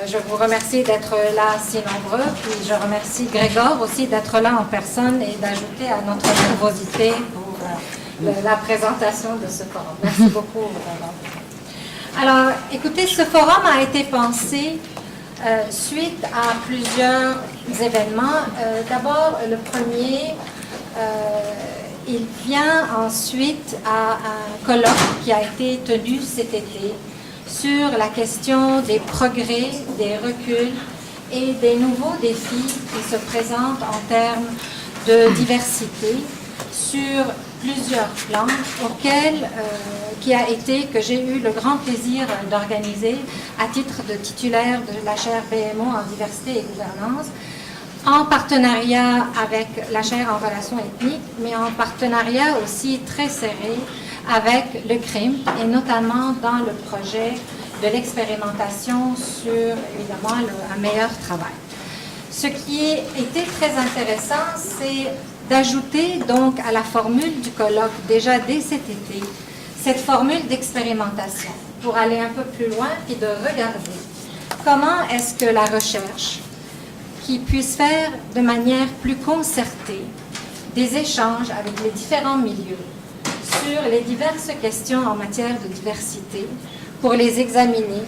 Je vous remercie d'être là si nombreux, puis je remercie Grégor aussi d'être là en personne et d'ajouter à notre nervosité pour la présentation de ce forum. Merci beaucoup, Grégor. Alors, écoutez, ce forum a été pensé suite à plusieurs événements. D'abord, le premier, il vient ensuite à un colloque qui a été tenu cet été sur la question des progrès, des reculs et des nouveaux défis qui se présentent en termes de diversité sur plusieurs plans que j'ai eu le grand plaisir d'organiser à titre de titulaire de la chaire BMO en diversité et gouvernance, en partenariat avec la chaire en relations ethniques, mais en partenariat aussi très serré avec le CRIM et notamment dans le projet de l'expérimentation sur, évidemment, un meilleur travail. Ce qui a été très intéressant, c'est d'ajouter donc à la formule du colloque, déjà dès cet été, cette formule d'expérimentation pour aller un peu plus loin et de regarder comment est-ce que la recherche, qui puisse faire de manière plus concertée des échanges avec les différents milieux sur les diverses questions en matière de diversité, pour les examiner,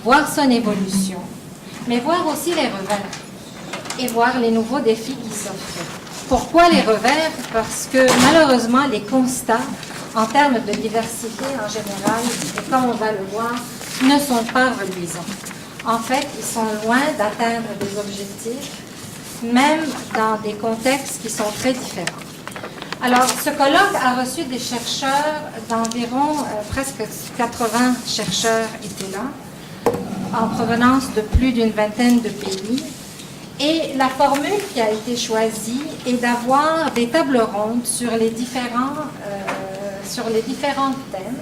voir son évolution, mais voir aussi les revers et voir les nouveaux défis qui s'offrent. Pourquoi les revers? Parce que malheureusement, les constats en termes de diversité en général, et comme on va le voir, ne sont pas reluisants. En fait, ils sont loin d'atteindre des objectifs, même dans des contextes qui sont très différents. Alors, ce colloque a reçu des chercheurs d'environ presque 80 chercheurs étaient là, en provenance de plus d'une vingtaine de pays. Et la formule qui a été choisie est d'avoir des tables rondes sur les différents thèmes.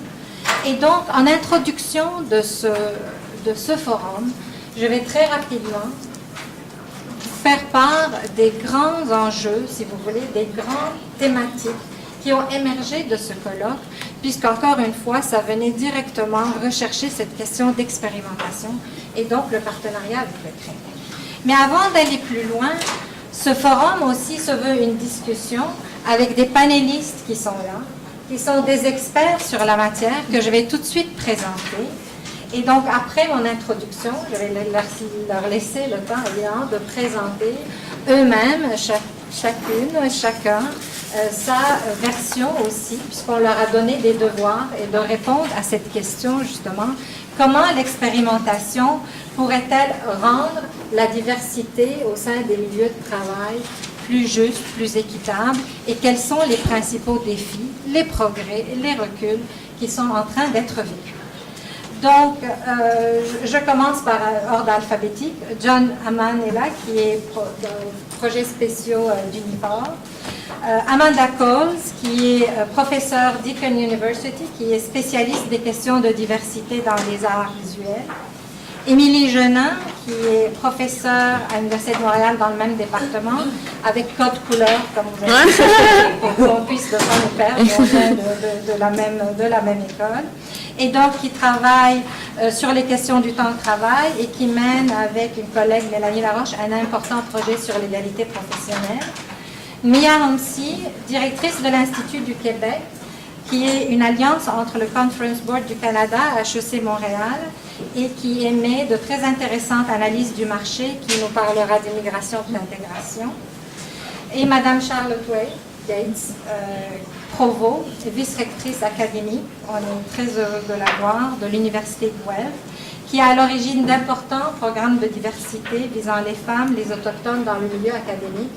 Et donc, en introduction de ce forum, je vais très rapidement faire part des grands enjeux, si vous voulez, des grandes thématiques qui ont émergé de ce colloque, puisqu'encore une fois, ça venait directement rechercher cette question d'expérimentation et donc le partenariat avec le CRIM. Mais avant d'aller plus loin, ce forum aussi se veut une discussion avec des panélistes qui sont là, qui sont des experts sur la matière que je vais tout de suite présenter. Et donc, après mon introduction, je vais leur laisser le temps, évidemment, de présenter eux-mêmes, chacun, sa version aussi, puisqu'on leur a donné des devoirs, et de répondre à cette question, justement, comment l'expérimentation pourrait-elle rendre la diversité au sein des milieux de travail plus juste, plus équitable, et quels sont les principaux défis, les progrès, les reculs qui sont en train d'être vécus. Donc, je commence par ordre alphabétique. John Amann est là, qui est projet spéciaux d'Unifor. Amanda Coles, qui est professeure d'Deakin University, qui est spécialiste des questions de diversité dans les arts visuels. Émilie Genin, qui est professeure à l'Université de Montréal dans le même département, avec code couleur, comme vous avez dit, pour qu'on puisse ne pas nous perdre, on vient de la même école. Et donc qui travaille sur les questions du temps de travail et qui mène avec une collègue, Mélanie Laroche, un important projet sur l'égalité professionnelle. Mia Hansi, directrice de l'Institut du Québec, qui est une alliance entre le Conference Board du Canada, HEC Montréal, et qui émet de très intéressantes analyses du marché, qui nous parlera d'immigration et d'intégration. Et Madame Charlotte Yates, Provo, vice-rectrice académique, on est très heureux de la voir, de l'Université de Guelph, qui est à l'origine d'importants programmes de diversité visant les femmes, les autochtones dans le milieu académique,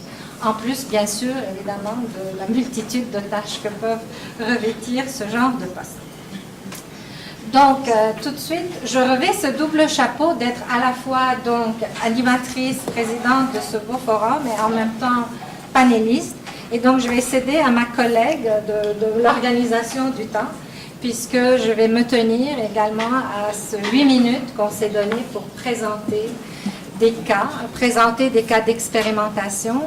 en plus, bien sûr, évidemment, de la multitude de tâches que peuvent revêtir ce genre de poste. Donc, tout de suite, je revêt ce double chapeau d'être à la fois donc animatrice, présidente de ce beau forum et en même temps panéliste. Et donc, je vais céder à ma collègue de l'organisation du temps, puisque je vais me tenir également à ce 8 minutes qu'on s'est donné pour présenter des cas d'expérimentation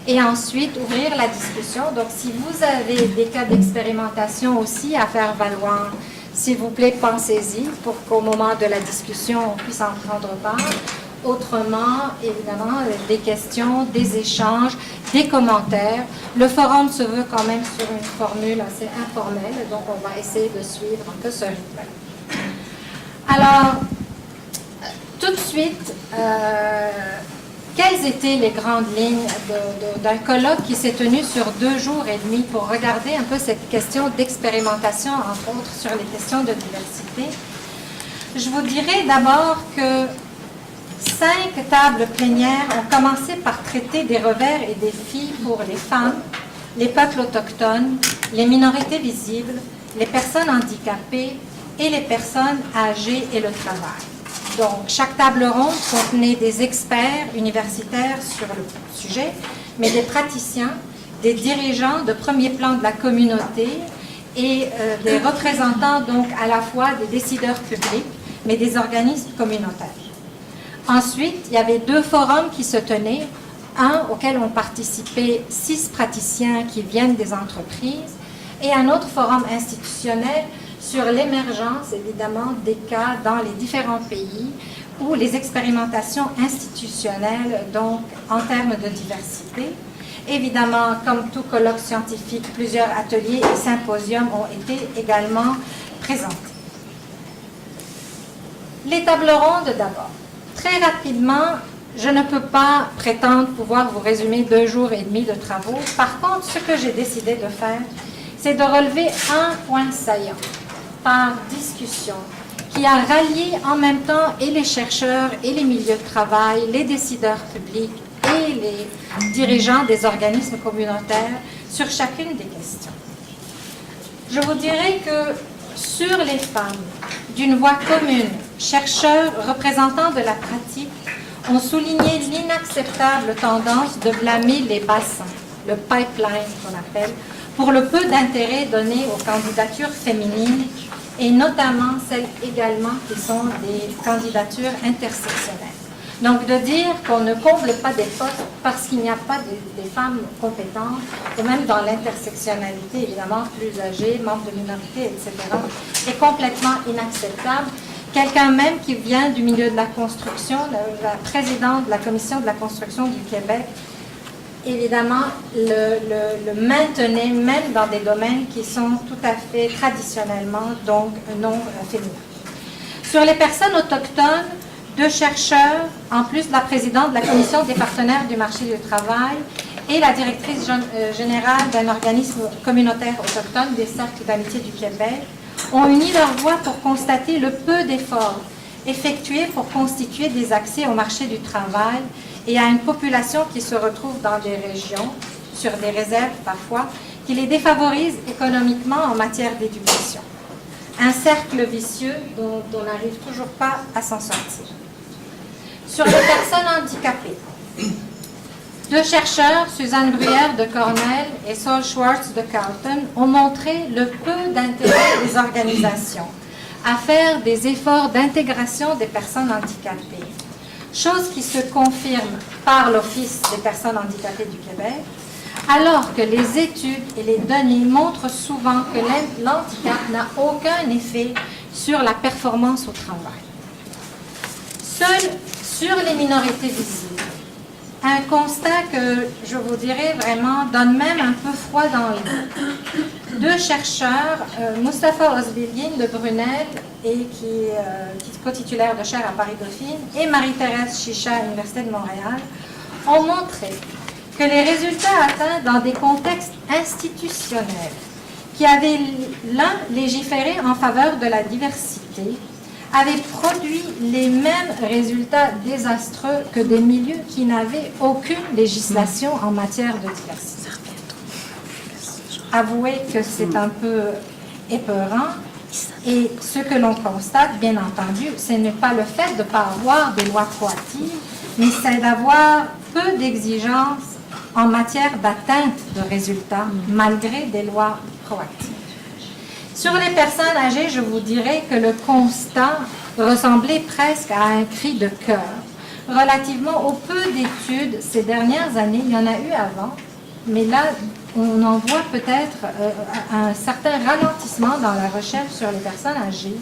et ensuite ouvrir la discussion. Donc, si vous avez des cas d'expérimentation aussi à faire valoir, s'il vous plaît, pensez-y pour qu'au moment de la discussion, on puisse en prendre part. Autrement, évidemment, des questions, des échanges, des commentaires. Le forum se veut quand même sur une formule assez informelle, donc on va essayer de suivre un peu ce rythme. Alors, tout de suite, quelles étaient les grandes lignes d'un colloque qui s'est tenu sur 2 jours et demi pour regarder un peu cette question d'expérimentation, entre autres, sur les questions de diversité? Je vous dirais d'abord que 5 tables plénières ont commencé par traiter des revers et défis pour les femmes, les peuples autochtones, les minorités visibles, les personnes handicapées et les personnes âgées et le travail. Donc, chaque table ronde contenait des experts universitaires sur le sujet, mais des praticiens, des dirigeants de premier plan de la communauté et des représentants donc à la fois des décideurs publics, mais des organismes communautaires. Ensuite, il y avait 2 forums qui se tenaient, un auquel ont participé 6 praticiens qui viennent des entreprises et un autre forum institutionnel sur l'émergence, évidemment, des cas dans les différents pays où les expérimentations institutionnelles, donc en termes de diversité. Évidemment, comme tout colloque scientifique, plusieurs ateliers et symposiums ont été également présentés. Les tables rondes d'abord. Très rapidement, je ne peux pas prétendre pouvoir vous résumer 2 jours et demi de travaux. Par contre, ce que j'ai décidé de faire, c'est de relever un point saillant par discussion qui a rallié en même temps et les chercheurs et les milieux de travail, les décideurs publics et les dirigeants des organismes communautaires sur chacune des questions. Je vous dirais que sur les femmes, d'une voix commune, chercheurs, représentants de la pratique, ont souligné l'inacceptable tendance de blâmer les bassins, le pipeline qu'on appelle, pour le peu d'intérêt donné aux candidatures féminines et notamment celles également qui sont des candidatures intersectionnelles. Donc de dire qu'on ne comble pas des postes parce qu'il n'y a pas des femmes compétentes, ou même dans l'intersectionnalité, évidemment, plus âgées, membres de minorités, etc., est complètement inacceptable. Quelqu'un même qui vient du milieu de la construction, la présidente de la Commission de la construction du Québec, évidemment, le maintenait même dans des domaines qui sont tout à fait traditionnellement, donc, non féminins. Sur les personnes autochtones, 2 chercheurs, en plus de la présidente de la Commission des partenaires du marché du travail et la directrice générale d'un organisme communautaire autochtone des Cercles d'amitié du Québec, ont uni leur voix pour constater le peu d'efforts effectués pour constituer des accès au marché du travail et à une population qui se retrouve dans des régions, sur des réserves parfois, qui les défavorisent économiquement en matière d'éducation. Un cercle vicieux dont on n'arrive toujours pas à s'en sortir. Sur les personnes handicapées, 2 chercheurs, Suzanne Bruyère de Cornell et Saul Schwartz de Carleton, ont montré le peu d'intérêt des organisations à faire des efforts d'intégration des personnes handicapées, chose qui se confirme par l'Office des personnes handicapées du Québec, alors que les études et les données montrent souvent que l'handicap n'a aucun effet sur la performance au travail. Seul sur les minorités visibles, un constat que, je vous dirais vraiment, donne même un peu froid dans les dos. 2 chercheurs, Mustapha Osbilgin de Brunel, et qui est co-titulaire de chaire à Paris-Dauphine, et Marie-Thérèse Chicha à l'Université de Montréal, ont montré que les résultats atteints dans des contextes institutionnels qui avaient l'un légiféré en faveur de la diversité avaient produit les mêmes résultats désastreux que des milieux qui n'avaient aucune législation en matière de diversité. Avouez que c'est un peu épeurant, et ce que l'on constate, bien entendu, ce n'est pas le fait de ne pas avoir des lois proactives, mais c'est d'avoir peu d'exigences en matière d'atteinte de résultats, malgré des lois proactives. Sur les personnes âgées, je vous dirais que le constat ressemblait presque à un cri de cœur. Relativement au peu d'études ces dernières années, il y en a eu avant, mais là, on en voit peut-être un certain ralentissement dans la recherche sur les personnes âgées,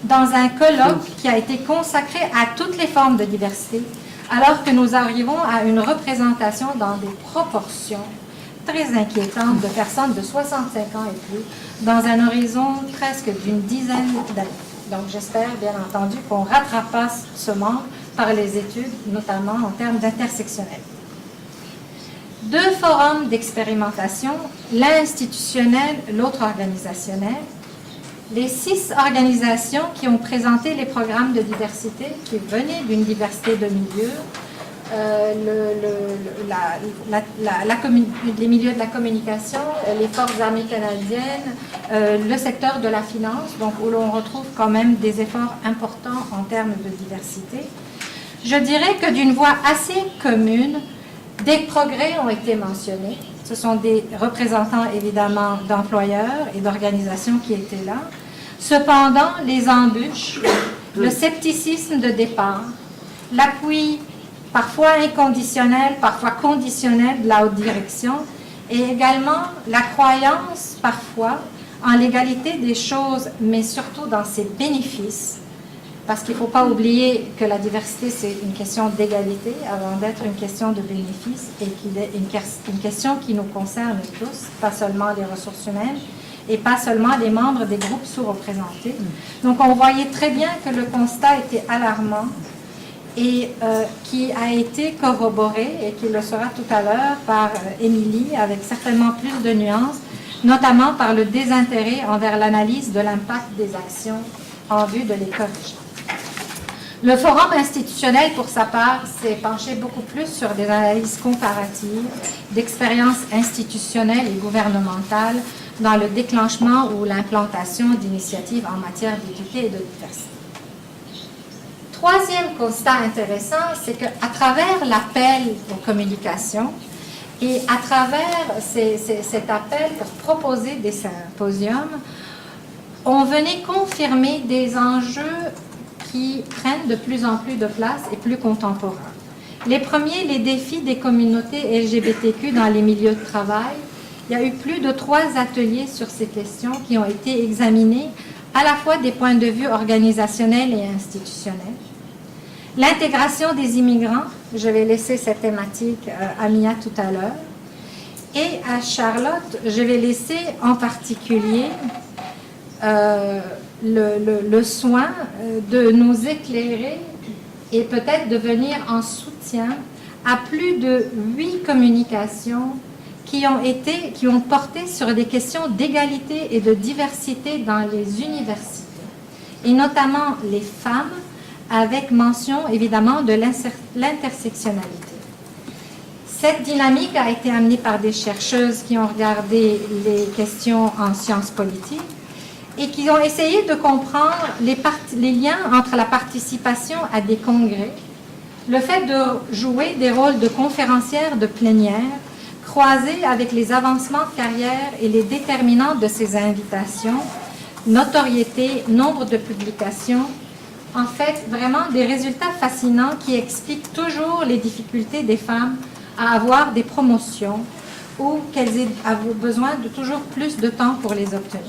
dans un colloque qui a été consacré à toutes les formes de diversité, alors que nous arrivons à une représentation dans des proportions très inquiétantes de personnes de 65 ans et plus, dans un horizon presque d'une dizaine d'années. Donc j'espère bien entendu qu'on rattrapera ce manque par les études, notamment en termes d'intersectionnel. 2 forums d'expérimentation, l'un institutionnel, l'autre organisationnel. Les 6 organisations qui ont présenté les programmes de diversité, qui venaient d'une diversité de milieux, les milieux de la communication, les forces armées canadiennes, le secteur de la finance, donc où l'on retrouve quand même des efforts importants en termes de diversité. Je dirais que d'une voix assez commune, des progrès ont été mentionnés. Ce sont des représentants évidemment d'employeurs et d'organisations qui étaient là. Cependant, les embûches, le scepticisme de départ, l'appui parfois inconditionnel, parfois conditionnel de la haute direction, et également la croyance parfois en l'égalité des choses, mais surtout dans ses bénéfices, parce qu'il ne faut pas oublier que la diversité, c'est une question d'égalité avant d'être une question de bénéfice, et qu'il est une question qui nous concerne tous, pas seulement les ressources humaines, et pas seulement les membres des groupes sous-représentés. Donc on voyait très bien que le constat était alarmant, et qui a été corroboré, et qui le sera tout à l'heure par Émilie, avec certainement plus de nuances, notamment par le désintérêt envers l'analyse de l'impact des actions en vue de les corriger. Le forum institutionnel, pour sa part, s'est penché beaucoup plus sur des analyses comparatives d'expériences institutionnelles et gouvernementales dans le déclenchement ou l'implantation d'initiatives en matière d'équité et de diversité. Troisième constat intéressant, c'est qu'à travers l'appel aux communications et à travers cet appel pour proposer des symposiums, on venait confirmer des enjeux qui prennent de plus en plus de place et plus contemporains. Les premiers, les défis des communautés LGBTQ dans les milieux de travail. Il y a eu plus de 3 ateliers sur ces questions qui ont été examinés à la fois des points de vue organisationnels et institutionnels. L'intégration des immigrants, je vais laisser cette thématique à Mia tout à l'heure. Et à Charlotte, je vais laisser en particulier le soin de nous éclairer et peut-être de venir en soutien à plus de 8 communications qui ont porté sur des questions d'égalité et de diversité dans les universités, et notamment les femmes, avec mention évidemment de l'intersectionnalité. Cette dynamique a été amenée par des chercheuses qui ont regardé les questions en sciences politiques et qui ont essayé de comprendre les liens entre la participation à des congrès, le fait de jouer des rôles de conférencière de plénière, croisés avec les avancements de carrière et les déterminants de ces invitations, notoriété, nombre de publications, en fait, vraiment des résultats fascinants qui expliquent toujours les difficultés des femmes à avoir des promotions ou qu'elles aient besoin de toujours plus de temps pour les obtenir.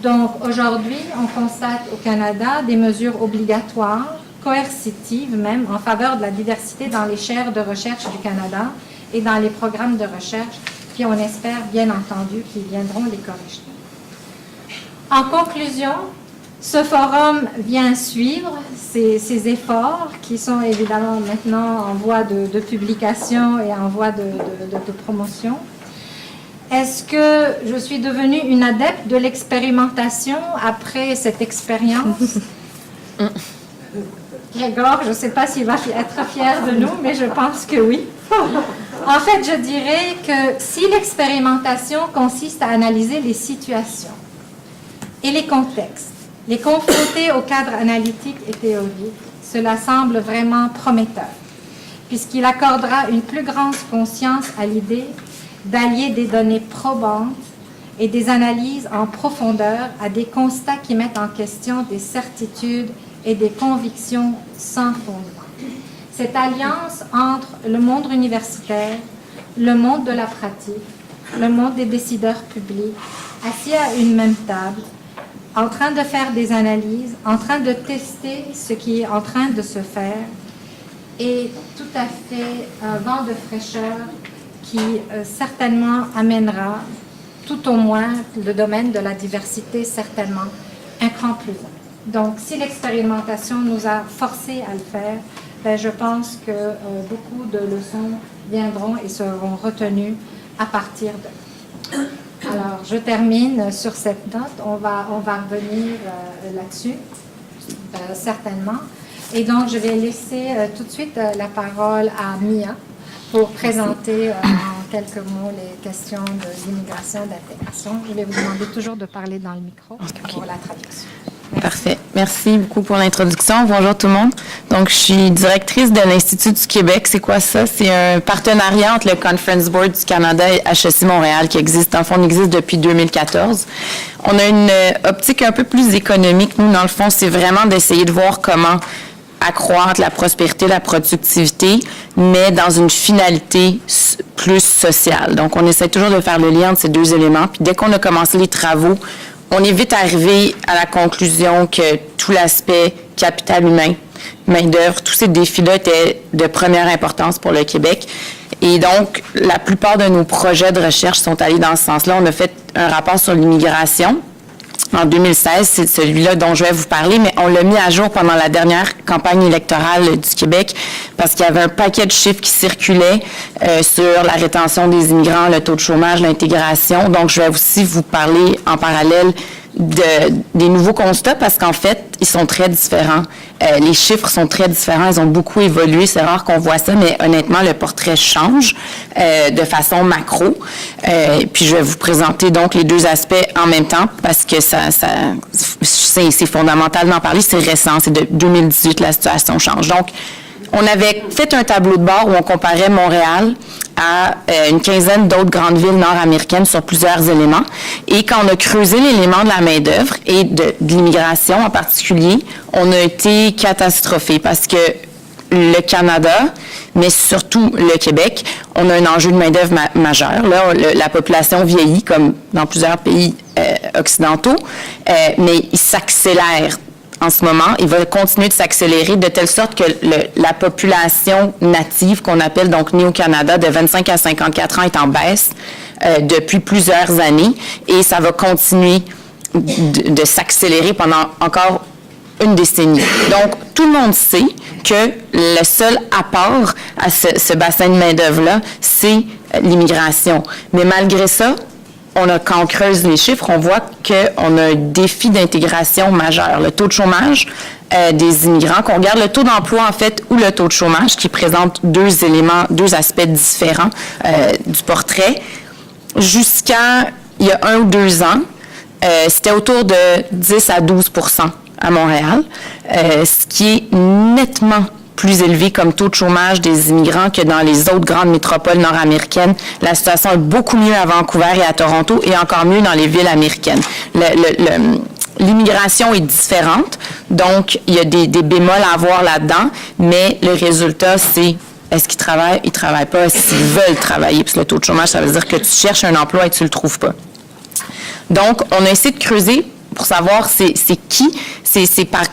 Donc, aujourd'hui, on constate au Canada des mesures obligatoires, coercitives même, en faveur de la diversité dans les chaires de recherche du Canada et dans les programmes de recherche, puis on espère, bien entendu, qu'ils viendront les corriger. En conclusion, ce forum vient suivre ces efforts qui sont évidemment maintenant en voie de publication et en voie de promotion. Est-ce que je suis devenue une adepte de l'expérimentation après cette expérience? Grégor, je ne sais pas s'il va être fier de nous, mais je pense que oui. En fait, je dirais que si l'expérimentation consiste à analyser les situations et les contextes, les confronter au cadre analytique et théorique, cela semble vraiment prometteur, puisqu'il accordera une plus grande conscience à l'idée d'allier des données probantes et des analyses en profondeur à des constats qui mettent en question des certitudes et des convictions sans fondement. Cette alliance entre le monde universitaire, le monde de la pratique, le monde des décideurs publics, assis à une même table, en train de faire des analyses, en train de tester ce qui est en train de se faire, et tout à fait un vent de fraîcheur qui certainement amènera, tout au moins, le domaine de la diversité, certainement, un cran plus loin. Donc, si l'expérimentation nous a forcés à le faire, ben, je pense que beaucoup de leçons viendront et seront retenues à partir de... Alors, je termine sur cette note. On va revenir là-dessus, certainement. Et donc, je vais laisser tout de suite la parole à Mia pour présenter en quelques mots les questions de l'immigration et d'intégration. Je vais vous demander toujours de parler dans le micro pour la traduction. Merci. Parfait. Merci beaucoup pour l'introduction. Bonjour tout le monde. Donc, je suis directrice de l'Institut du Québec. C'est quoi ça? C'est un partenariat entre le Conference Board du Canada et HEC Montréal qui existe. En fond, on existe depuis 2014. On a une optique un peu plus économique. Nous, dans le fond, c'est vraiment d'essayer de voir comment accroître la prospérité, la productivité, mais dans une finalité plus sociale. Donc, on essaie toujours de faire le lien entre ces deux éléments. Puis, dès qu'on a commencé les travaux, on est vite arrivé à la conclusion que tout l'aspect capital humain, main-d'œuvre, tous ces défis-là étaient de première importance pour le Québec. Et donc, la plupart de nos projets de recherche sont allés dans ce sens-là. On a fait un rapport sur l'immigration en 2016, c'est celui-là dont je vais vous parler, mais on l'a mis à jour pendant la dernière campagne électorale du Québec parce qu'il y avait un paquet de chiffres qui circulaient sur la rétention des immigrants, le taux de chômage, l'intégration. Donc, je vais aussi vous parler en parallèle des nouveaux constats parce qu'en fait, ils sont très différents. Les chiffres sont très différents, ils ont beaucoup évolué. C'est rare qu'on voit ça, mais honnêtement, le portrait change de façon macro. Puis je vais vous présenter donc les deux aspects en même temps parce que c'est fondamental d'en parler. C'est récent, c'est de 2018, la situation change. Donc, on avait fait un tableau de bord où on comparait Montréal à une quinzaine d'autres grandes villes nord-américaines sur plusieurs éléments. Et quand on a creusé l'élément de la main-d'œuvre et de l'immigration en particulier, on a été catastrophé parce que le Canada, mais surtout le Québec, on a un enjeu de main-d'œuvre majeur. Là, la population vieillit comme dans plusieurs pays occidentaux, mais il s'accélère en ce moment. Il va continuer de s'accélérer de telle sorte que la population native, qu'on appelle donc née au Canada, de 25 à 54 ans, est en baisse depuis plusieurs années et ça va continuer de s'accélérer pendant encore une décennie. Donc, tout le monde sait que le seul apport à ce bassin de main-d'œuvre-là, c'est l'immigration. Mais malgré ça, quand on creuse les chiffres, on voit qu'on a un défi d'intégration majeur. Le taux de chômage des immigrants, qu'on regarde le taux d'emploi, en fait, ou le taux de chômage, qui présente deux aspects différents du portrait. Jusqu'à il y a 1 ou 2 ans, c'était autour de 10 à 12 % à Montréal, ce qui est nettement plus élevé comme taux de chômage des immigrants que dans les autres grandes métropoles nord-américaines. La situation est beaucoup mieux à Vancouver et à Toronto et encore mieux dans les villes américaines. L'immigration est différente, donc il y a des bémols à avoir là-dedans, mais le résultat, c'est est-ce qu'ils travaillent, ils ne travaillent pas, est-ce qu'ils veulent travailler, puis le taux de chômage, ça veut dire que tu cherches un emploi et tu ne le trouves pas. Donc, on a essayé de creuser pour savoir c'est qui, c'est par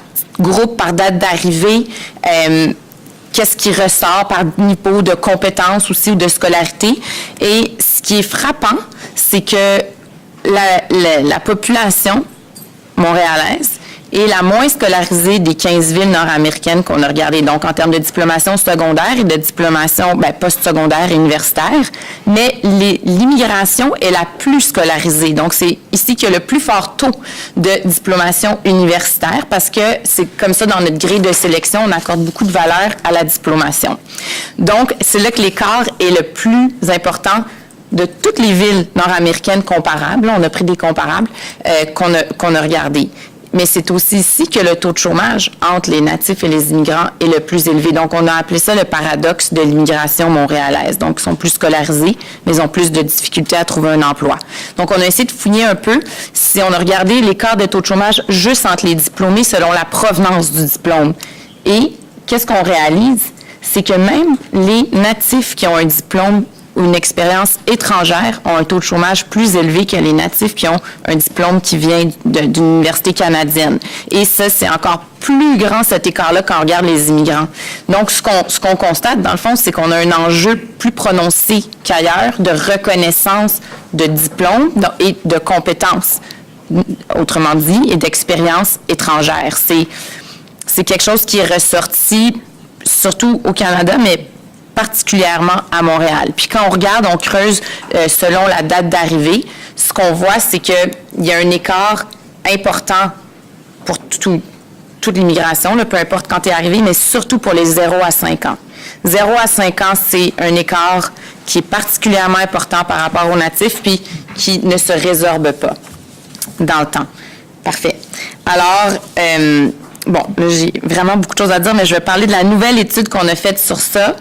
groupe, par date d'arrivée, qu'est-ce qui ressort par niveau de compétences aussi ou de scolarité. Et ce qui est frappant, c'est que la population montréalaise est la moins scolarisée des 15 villes nord-américaines qu'on a regardées. Donc, en termes de diplomation secondaire et de diplomation post-secondaire et universitaire, mais l'immigration est la plus scolarisée. Donc, c'est ici qu'il y a le plus fort taux de diplomation universitaire parce que c'est comme ça dans notre grille de sélection, on accorde beaucoup de valeur à la diplomation. Donc, c'est là que l'écart est le plus important de toutes les villes nord-américaines comparables. Là, on a pris des comparables qu'on a regardés. Mais c'est aussi ici que le taux de chômage entre les natifs et les immigrants est le plus élevé. Donc, on a appelé ça le paradoxe de l'immigration montréalaise. Donc, ils sont plus scolarisés, mais ils ont plus de difficultés à trouver un emploi. Donc, on a essayé de fouiller un peu si on a regardé l'écart de taux de chômage juste entre les diplômés selon la provenance du diplôme. Et qu'est-ce qu'on réalise? C'est que même les natifs qui ont un diplôme ou une expérience étrangère ont un taux de chômage plus élevé que les natifs qui ont un diplôme qui vient d'une université canadienne. Et ça, c'est encore plus grand cet écart-là quand on regarde les immigrants. Donc, ce qu'on constate, dans le fond, c'est qu'on a un enjeu plus prononcé qu'ailleurs de reconnaissance de diplômes et de compétences, autrement dit, et d'expérience étrangère. C'est quelque chose qui est ressorti surtout au Canada, mais particulièrement à Montréal. Puis quand on regarde, on creuse selon la date d'arrivée, ce qu'on voit, c'est qu'il y a un écart important pour toute l'immigration, peu importe quand tu es arrivé, mais surtout pour les 0 à 5 ans. 0 à 5 ans, c'est un écart qui est particulièrement important par rapport aux natifs, puis qui ne se résorbe pas dans le temps. Parfait. Alors, bon, là, j'ai vraiment beaucoup de choses à dire, mais je vais parler de la nouvelle étude qu'on a faite sur ça.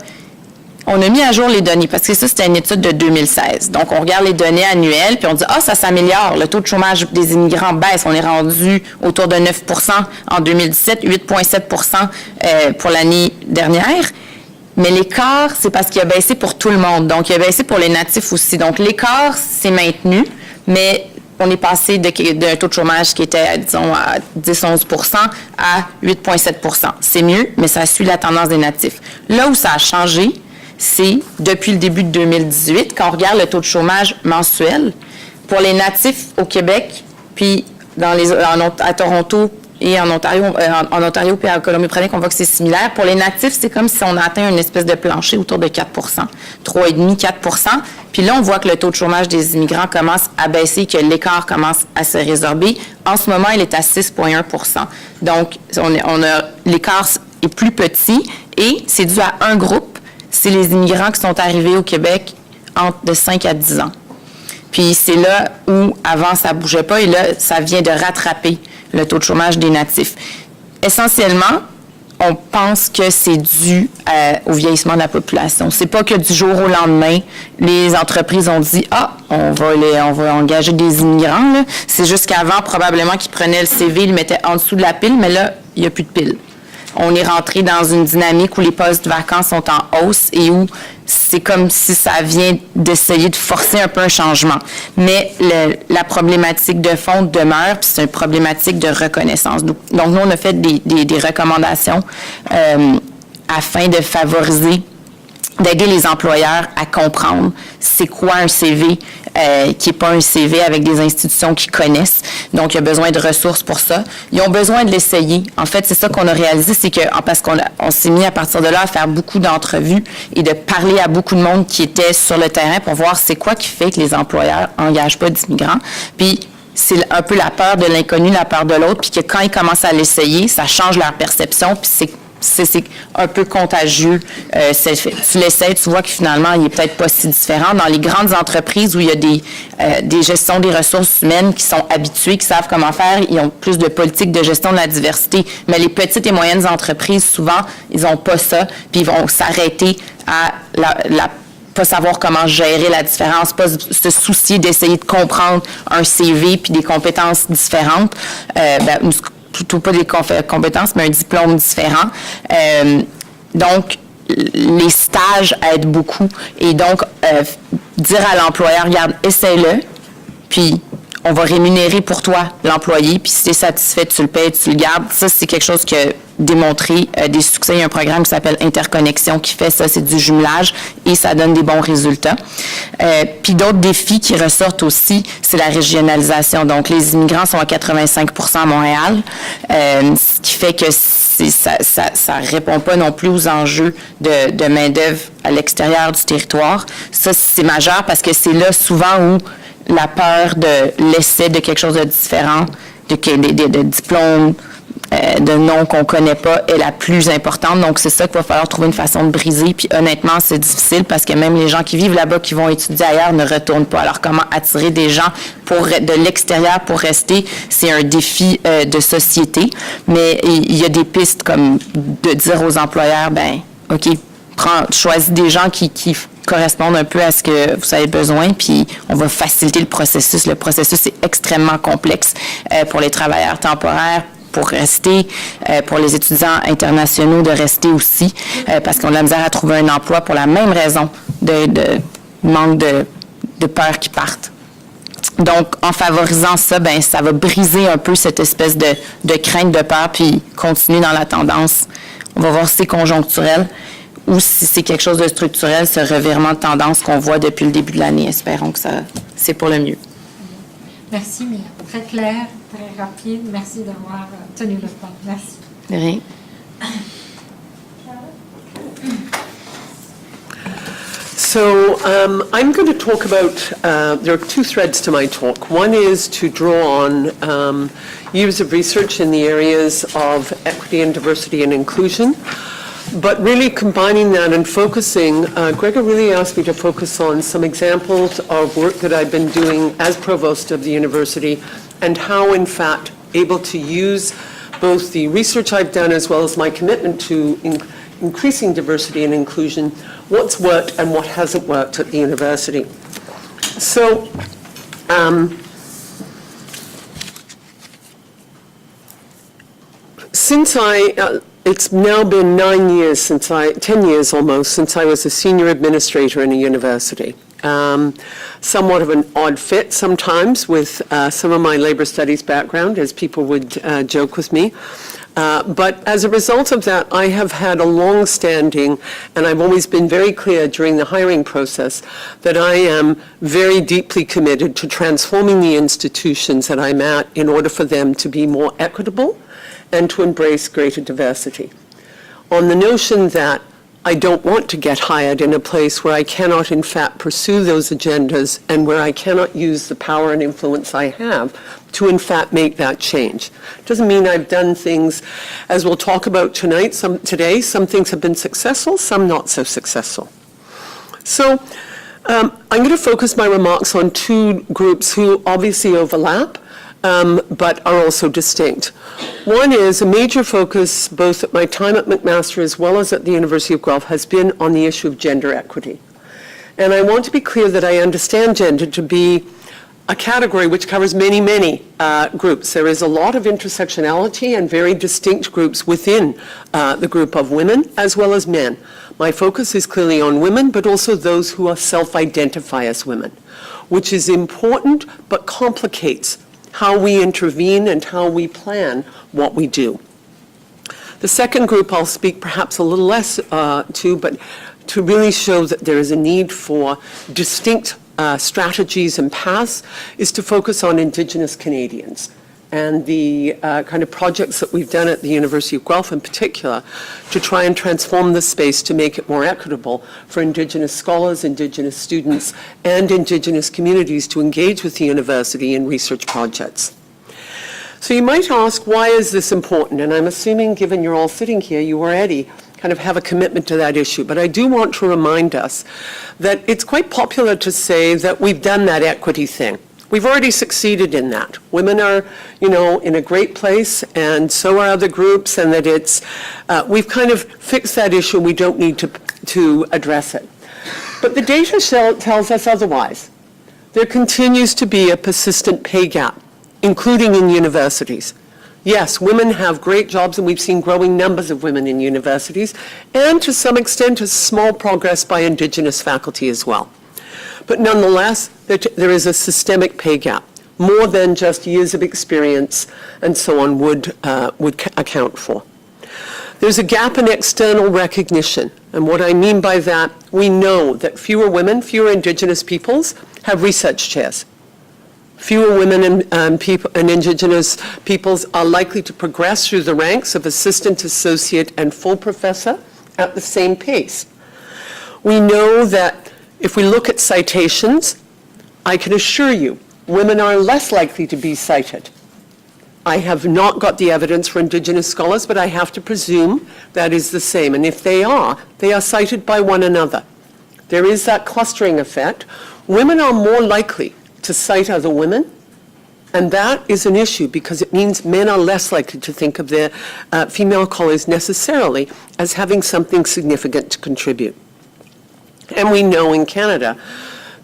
On a mis à jour les données, parce que ça, c'était une étude de 2016. Donc, on regarde les données annuelles, puis on dit, ça s'améliore. Le taux de chômage des immigrants baisse. On est rendu autour de 9 en 2017, 8,7 pour l'année dernière. Mais l'écart, c'est parce qu'il a baissé pour tout le monde. Donc, il a baissé pour les natifs aussi. Donc, l'écart s'est maintenu, mais on est passé d'un taux de chômage qui était, disons, à 10-11 à 8,7 C'est mieux, mais ça suit la tendance des natifs. Là où ça a changé, c'est depuis le début de 2018, quand on regarde le taux de chômage mensuel, pour les natifs au Québec, puis à Toronto et en Ontario puis en Colombie-Britannique, on voit que c'est similaire. Pour les natifs, c'est comme si on atteint une espèce de plancher autour de 4 3,5-4 Puis là, on voit que le taux de chômage des immigrants commence à baisser, que l'écart commence à se résorber. En ce moment, il est à 6,1 Donc, l'écart est plus petit et c'est dû à un groupe. C'est les immigrants qui sont arrivés au Québec de 5 à 10 ans. Puis c'est là où, avant, ça ne bougeait pas, et là, ça vient de rattraper le taux de chômage des natifs. Essentiellement, on pense que c'est dû au vieillissement de la population. C'est pas que du jour au lendemain, les entreprises ont dit « on va engager des immigrants. » C'est juste qu'avant, probablement qu'ils prenaient le CV, ils le mettaient en dessous de la pile, mais là, il n'y a plus de pile. On est rentré dans une dynamique où les postes vacants sont en hausse et où c'est comme si ça vient d'essayer de forcer un peu un changement. Mais la problématique de fond demeure, puis c'est une problématique de reconnaissance. Donc, nous, on a fait des recommandations afin de favoriser, d'aider les employeurs à comprendre c'est quoi un CV qui n'est pas un CV avec des institutions qui connaissent. Donc, il y a besoin de ressources pour ça. Ils ont besoin de l'essayer. En fait, c'est ça qu'on a réalisé, c'est que parce qu'on s'est mis à partir de là à faire beaucoup d'entrevues et de parler à beaucoup de monde qui était sur le terrain pour voir c'est quoi qui fait que les employeurs n'engagent pas d'immigrants. Puis, c'est un peu la peur de l'inconnu, la peur de l'autre, puis que quand ils commencent à l'essayer, ça change leur perception, puis c'est un peu contagieux. Tu l'essaies, tu vois que finalement, il n'est peut-être pas si différent. Dans les grandes entreprises où il y a des gestions des ressources humaines qui sont habituées, qui savent comment faire, ils ont plus de politique de gestion de la diversité. Mais les petites et moyennes entreprises, souvent, ils n'ont pas ça, puis ils vont s'arrêter à pas savoir comment gérer la différence, pas se soucier d'essayer de comprendre un CV puis des compétences différentes. Plutôt pas des compétences, mais un diplôme différent. Donc, les stages aident beaucoup. Et donc, dire à l'employeur, regarde, essaie-le, puis on va rémunérer pour toi l'employé, puis si tu es satisfait, tu le payes, tu le gardes. Ça, c'est quelque chose qui a démontré des succès. Il y a un programme qui s'appelle Interconnexion qui fait ça, c'est du jumelage et ça donne des bons résultats. Puis d'autres défis qui ressortent aussi, c'est la régionalisation. Donc, les immigrants sont à 85 à Montréal, ce qui fait que ça répond pas non plus aux enjeux de main-d'œuvre à l'extérieur du territoire. Ça, c'est majeur parce que c'est là souvent où la peur de l'essai de quelque chose de différent, de diplômes, de noms qu'on ne connaît pas est la plus importante. Donc, c'est ça qu'il va falloir trouver une façon de briser. Puis, honnêtement, c'est difficile parce que même les gens qui vivent là-bas, qui vont étudier ailleurs, ne retournent pas. Alors, comment attirer des gens de l'extérieur pour rester, c'est un défi de société. Mais il y a des pistes comme de dire aux employeurs, OK, choisis des gens qui correspondent un peu à ce que vous avez besoin, puis on va faciliter le processus. Le processus est extrêmement complexe pour les travailleurs temporaires, pour rester, pour les étudiants internationaux de rester aussi, parce qu'on a de la misère à trouver un emploi pour la même raison manque de peur qu'ils partent. Donc, en favorisant ça, ben ça va briser un peu cette espèce de crainte, de peur, puis continuer dans la tendance. On va voir si c'est conjoncturel ou si c'est quelque chose de structurel, ce revirement de tendance qu'on voit depuis le début de l'année. Espérons que c'est pour le mieux. Merci, Mia. Très clair, très rapide. Merci d'avoir tenu le point. Merci. De rien. So I'm going to talk about, there are two threads to my talk. One is to draw on years of research in the areas of equity and diversity and inclusion, but really combining that and focusing, Gregor really asked me to focus on some examples of work that I've been doing as provost of the university and how, in fact, able to use both the research I've done as well as my commitment to increasing diversity and inclusion, what's worked and what hasn't worked at the university. So, it's now been 9 years 10 years almost, since I was a senior administrator in a university. Somewhat of an odd fit sometimes with some of my labor studies background, as people would joke with me. But as a result of that, I have had a long-standing, and I've always been very clear during the hiring process, that I am very deeply committed to transforming the institutions that I'm at in order for them to be more equitable and to embrace greater diversity. On the notion that I don't want to get hired in a place where I cannot, in fact, pursue those agendas and where I cannot use the power and influence I have to, in fact, make that change. Doesn't mean I've done things, as we'll talk about today, some things have been successful, some not so successful. So I'm going to focus my remarks on two groups who obviously overlap, but are also distinct. One is a major focus, both at my time at McMaster as well as at the University of Guelph, has been on the issue of gender equity. And I want to be clear that I understand gender to be a category which covers many, many groups. There is a lot of intersectionality and very distinct groups within the group of women as well as men. My focus is clearly on women, but also those who self-identify as women, which is important but complicates how we intervene and how we plan what we do. The second group I'll speak perhaps a little less to, but to really show that there is a need for distinct strategies and paths, is to focus on Indigenous Canadians and the kind of projects that we've done at the University of Guelph in particular to try and transform the space to make it more equitable for Indigenous scholars, Indigenous students, and Indigenous communities to engage with the university in research projects. So you might ask, why is this important? And I'm assuming, given you're all sitting here, you already kind of have a commitment to that issue. But I do want to remind us that it's quite popular to say that we've done that equity thing. We've already succeeded in that. Women are, in a great place, and so are other groups, and that we've kind of fixed that issue. We don't need to address it. But the data tells us otherwise. There continues to be a persistent pay gap, including in universities. Yes, women have great jobs, and we've seen growing numbers of women in universities, and to some extent, a small progress by Indigenous faculty as well. But nonetheless, there is a systemic pay gap, more than just years of experience and so on would account for. There's a gap in external recognition, and what I mean by that, we know that fewer women, fewer Indigenous peoples have research chairs. Fewer women and Indigenous peoples are likely to progress through the ranks of assistant, associate, and full professor at the same pace. We know that if we look at citations, I can assure you, women are less likely to be cited. I have not got the evidence for Indigenous scholars, but I have to presume that is the same. And if they are cited by one another. There is that clustering effect. Women are more likely to cite other women, and that is an issue because it means men are less likely to think of their female colleagues necessarily as having something significant to contribute. And we know in Canada,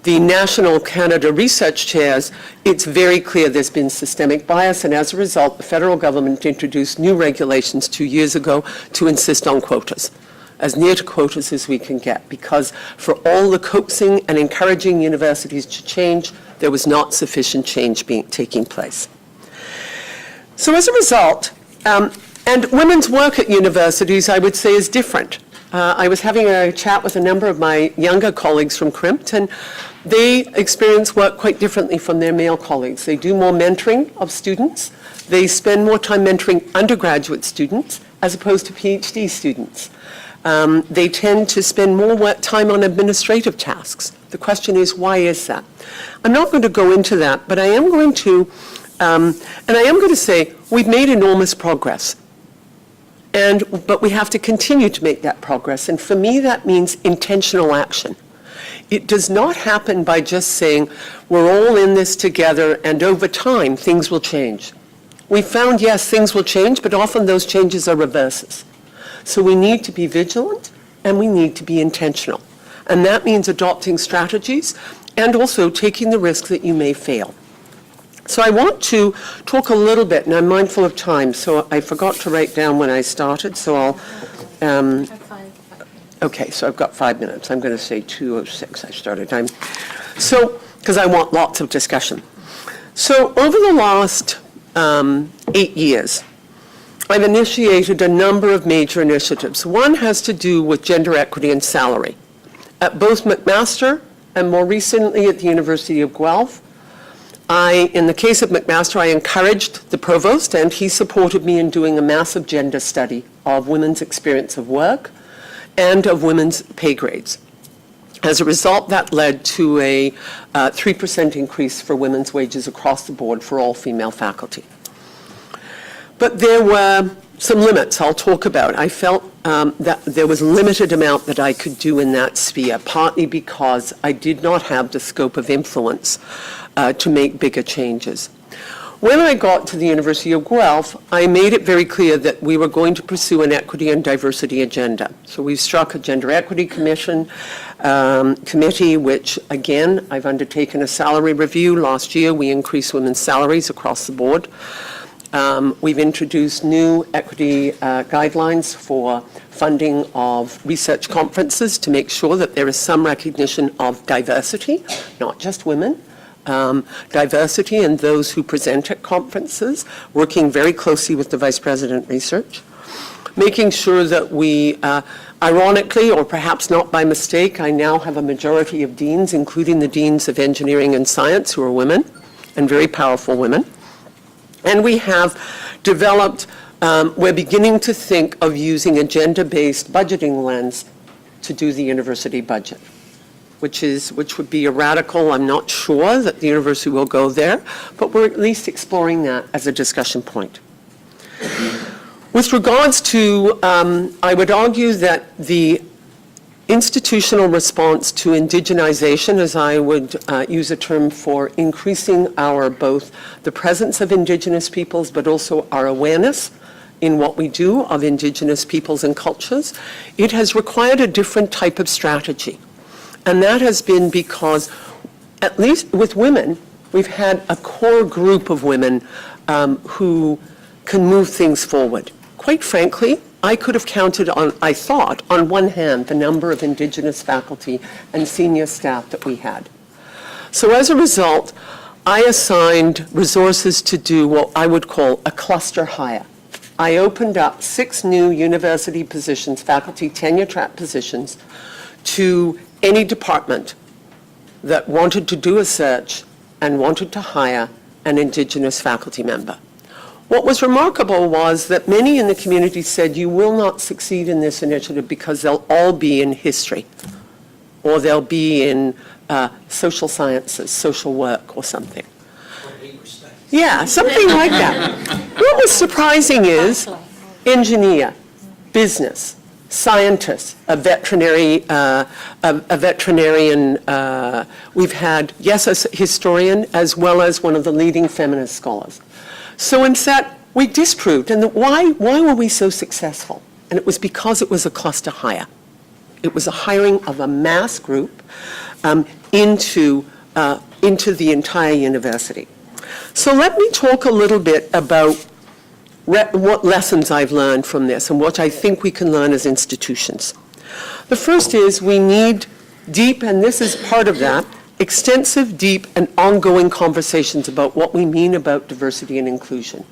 the National Canada Research Chairs, it's very clear there's been systemic bias, and as a result, the federal government introduced new regulations 2 years ago to insist on quotas. as near to quotas as we can get, because for all the coaxing and encouraging universities to change, there was not sufficient change taking place. So as a result, and women's work at universities, I would say, is different. I was having a chat with a number of my younger colleagues from CRIMT, and they experience work quite differently from their male colleagues. They do more mentoring of students. They spend more time mentoring undergraduate students as opposed to PhD students. They tend to spend more time on administrative tasks. The question is, why is that? I'm not going to go into that, but I am going to, say we've made enormous progress. But we have to continue to make that progress. And for me, that means intentional action. It does not happen by just saying, we're all in this together, and over time, things will change. We found, yes, things will change, but often those changes are reverses. So we need to be vigilant, and we need to be intentional. And that means adopting strategies and also taking the risk that you may fail. So I want to talk a little bit, and I'm mindful of time, so I forgot to write down when I started, so I'll... Okay, so I've got 5 minutes. I'm going to say 2:06 I started. Because I want lots of discussion. So over the last 8 years, I've initiated a number of major initiatives. One has to do with gender equity and salary. At both McMaster and more recently at the University of Guelph, in the case of McMaster, I encouraged the provost, and he supported me in doing a massive gender study of women's experience of work and of women's pay grades. As a result, that led to a 3% increase for women's wages across the board for all female faculty. But there were some limits I'll talk about. I felt that there was a limited amount that I could do in that sphere, partly because I did not have the scope of influence to make bigger changes. When I got to the University of Guelph, I made it very clear that we were going to pursue an equity and diversity agenda. So we struck a Gender Equity Committee, which, again, I've undertaken a salary review. Last year, we increased women's salaries across the board. We've introduced new equity guidelines for funding of research conferences to make sure that there is some recognition of diversity, not just women, diversity in those who present at conferences, working very closely with the Vice President Research, making sure that we, ironically, or perhaps not by mistake, I now have a majority of deans, including the deans of engineering and science, who are women, and very powerful women. And we have developed, we're beginning to think of using a gender-based budgeting lens to do the university budget, which would be a radical. I'm not sure that the university will go there, but we're at least exploring that as a discussion point. With regards to, I would argue that the institutional response to indigenization, as I would use a term for increasing our both the presence of Indigenous peoples, but also our awareness in what we do of Indigenous peoples and cultures, it has required a different type of strategy. And that has been because, at least with women, we've had a core group of women who can move things forward. Quite frankly, I could have counted on, I thought, on one hand, the number of Indigenous faculty and senior staff that we had. So as a result, I assigned resources to do what I would call a cluster hire. I opened up 6 new university positions, faculty tenure-track positions, to any department that wanted to do a search and wanted to hire an Indigenous faculty member. What was remarkable was that many in the community said, you will not succeed in this initiative because they'll all be in history, or they'll be in social sciences, social work, or something. Yeah, something like that. What was surprising is engineer, business, scientist, a veterinarian, we've had, yes, a historian, as well as one of the leading feminist scholars. So in fact, we disproved, and why were we so successful? And it was because it was a cluster hire. It was a hiring of a mass group into the entire university. So let me talk a little bit about what lessons I've learned from this and what I think we can learn as institutions. The first is we need deep, and this is part of that, extensive, deep, and ongoing conversations about what we mean about diversity and inclusion.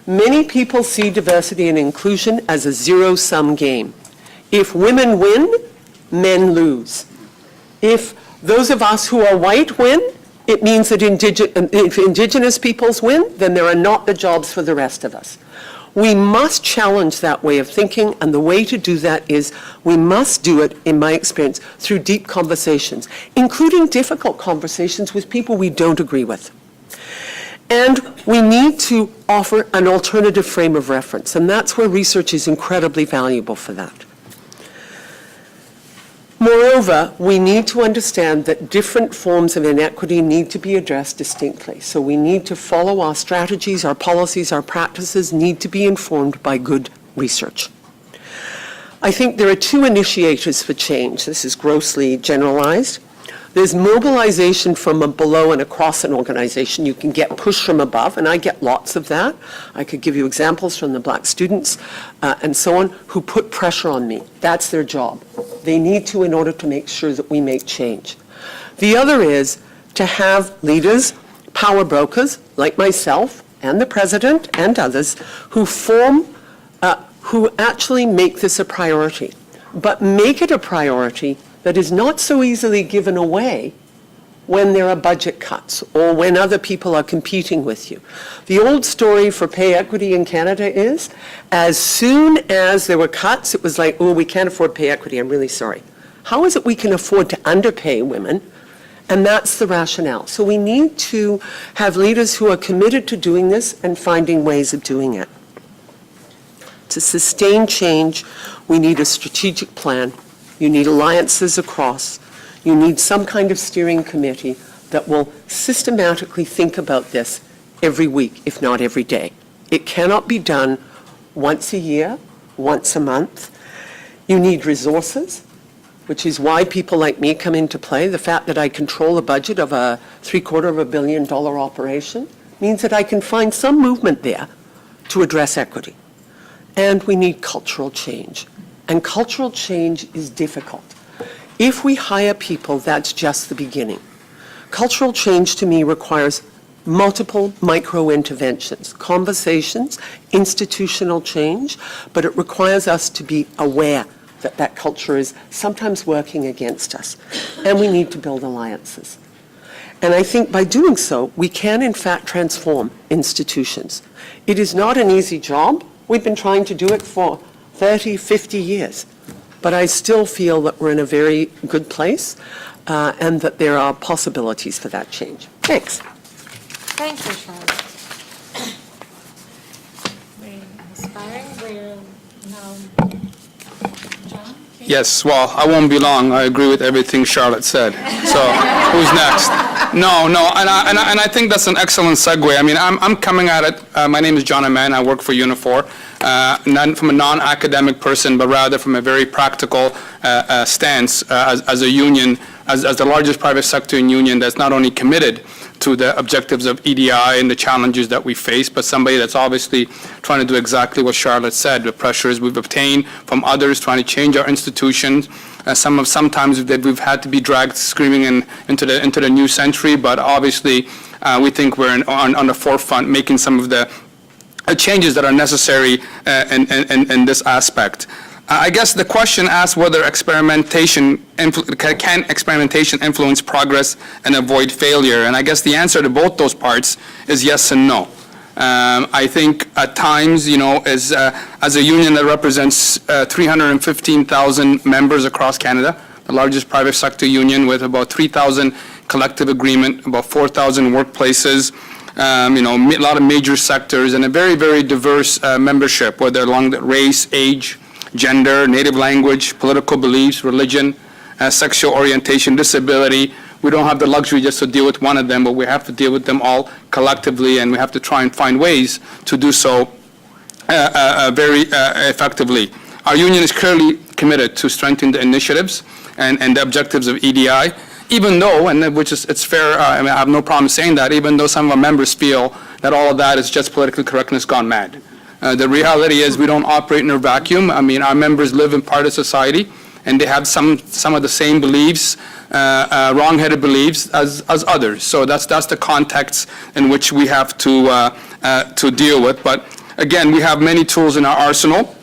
Many people see diversity and inclusion as a zero-sum game. If women win, men lose. If those of us who are white win, it means that if Indigenous peoples win, then there are not the jobs for the rest of us. We must challenge that way of thinking, and the way to do that is we must do it, in my experience, through deep conversations, including difficult conversations with people we don't agree with. And we need to offer an alternative frame of reference, and that's where research is incredibly valuable for that. Moreover, we need to understand that different forms of inequity need to be addressed distinctly. So we need to follow our strategies, our policies, our practices need to be informed by good research. I think there are two initiators for change. This is grossly generalized. There's mobilization from below and across an organization. You can get push from above, and I get lots of that. I could give you examples from the Black students and so on who put pressure on me. That's their job. They need to in order to make sure that we make change. The other is to have leaders, power brokers like myself and the president and others who who actually make this a priority, but make it a priority that is not so easily given away when there are budget cuts or when other people are competing with you. The old story for pay equity in Canada is, as soon as there were cuts, it was like, oh, we can't afford pay equity, I'm really sorry. How is it we can afford to underpay women? And that's the rationale. So we need to have leaders who are committed to doing this and finding ways of doing it. To sustain change, we need a strategic plan. You need alliances across. You need some kind of steering committee that will systematically think about this every week, if not every day. It cannot be done once a year, once a month. You need resources, which is why people like me come into play. The fact that I control a budget of a $750 million operation means that I can find some movement there to address equity. And we need cultural change. And cultural change is difficult. If we hire people, that's just the beginning. Cultural change to me requires multiple micro-interventions, conversations, institutional change, but it requires us to be aware that that culture is sometimes working against us. And we need to build alliances. And I think by doing so, we can in fact transform institutions. It is not an easy job. We've been trying to do it for 30, 50 years. But I still feel that we're in a very good place and that there are possibilities for that change. Thanks. Thank you, Charlotte. Very inspiring. We're now, John? Yes, well, I won't be long. I agree with everything Charlotte said. So, who's next? No, and I think that's an excellent segue. I mean, I'm coming at it. My name is John Aman. I work for Unifor, not from a non-academic person, but rather from a very practical stance as a union, as the largest private sector union that's not only committed to the objectives of EDI and the challenges that we face, but somebody that's obviously trying to do exactly what Charlotte said, the pressures we've obtained from others trying to change our institutions. Sometimes that we've had to be dragged screaming into the new century, but obviously we think we're on the forefront making some of the changes that are necessary in this aspect. I guess the question asks whether experimentation can experimentation influence progress and avoid failure, and I guess the answer to both those parts is yes and no. I think at times, as a union that represents 315,000 members across Canada, the largest private sector union with about 3,000 collective agreement, about 4,000 workplaces, a lot of major sectors, and a very, very diverse membership, whether along the race, age, gender, native language, political beliefs, religion, sexual orientation, disability. We don't have the luxury just to deal with one of them, but we have to deal with them all collectively, and we have to try and find ways to do so very effectively. Our union is clearly committed to strengthening the initiatives and the objectives of EDI, even though, and which is it's fair, I have no problem saying that, even though some of our members feel that all of that is just political correctness gone mad. The reality is we don't operate in a vacuum. I mean, our members live in part of society, and they have some of the same beliefs, wrong-headed beliefs as others. So that's the context in which we have to deal with. But again, we have many tools in our arsenal.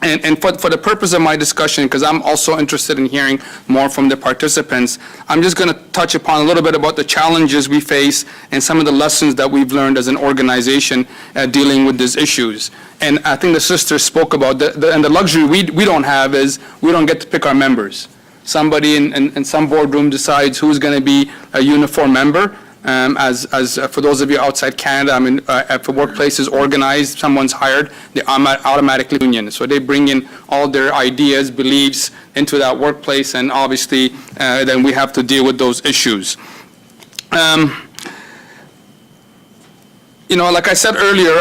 And for the purpose of my discussion, because I'm also interested in hearing more from the participants, I'm just going to touch upon a little bit about the challenges we face and some of the lessons that we've learned as an organization dealing with these issues. And I think the sisters spoke about and the luxury we don't have is we don't get to pick our members. Somebody in some boardroom decides who's going to be a uniform member. As for those of you outside Canada, I mean, if a workplace is organized, someone's hired, they automatically union. So they bring in all their ideas, beliefs into that workplace, and obviously then we have to deal with those issues. You know, like I said earlier,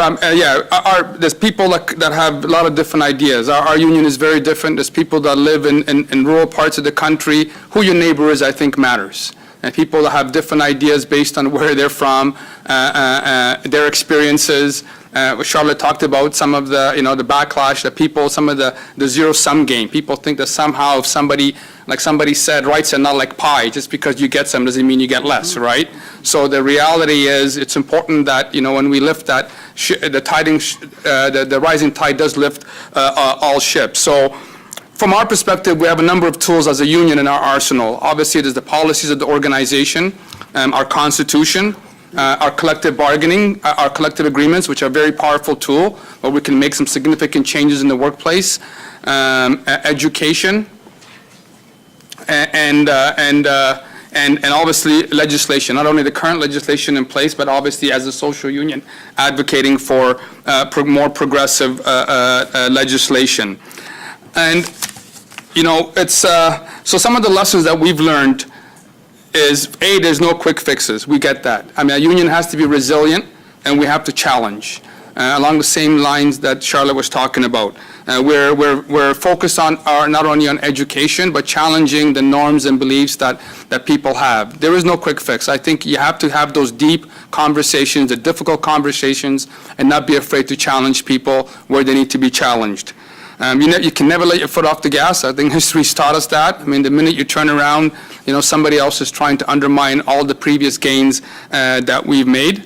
there's people that have a lot of different ideas. Our union is very different. There's people that live in rural parts of the country. Who your neighbor is, I think, matters. And people that have different ideas based on where they're from, their experiences. Charlotte talked about some of the, the backlash that people, some of the zero-sum game. People think that somehow if somebody, like somebody said, rights are not like pie. Just because you get some doesn't mean you get less, right? So the reality is it's important that, when we lift that, the rising tide does lift all ships. So from our perspective, we have a number of tools as a union in our arsenal. Obviously, there's the policies of the organization, our constitution, our collective bargaining, our collective agreements, which are a very powerful tool where we can make some significant changes in the workplace, education, and obviously legislation. Not only the current legislation in place, but obviously as a social union advocating for more progressive legislation. And, it's, so some of the lessons that we've learned is, A, there's no quick fixes. We get that. I mean, a union has to be resilient, and we have to challenge, along the same lines that Charlotte was talking about. We're focused on not only on education, but challenging the norms and beliefs that people have. There is no quick fix. I think you have to have those deep conversations, the difficult conversations, and not be afraid to challenge people where they need to be challenged. You can never let your foot off the gas. I think history's taught us that. I mean, the minute you turn around, somebody else is trying to undermine all the previous gains that we've made.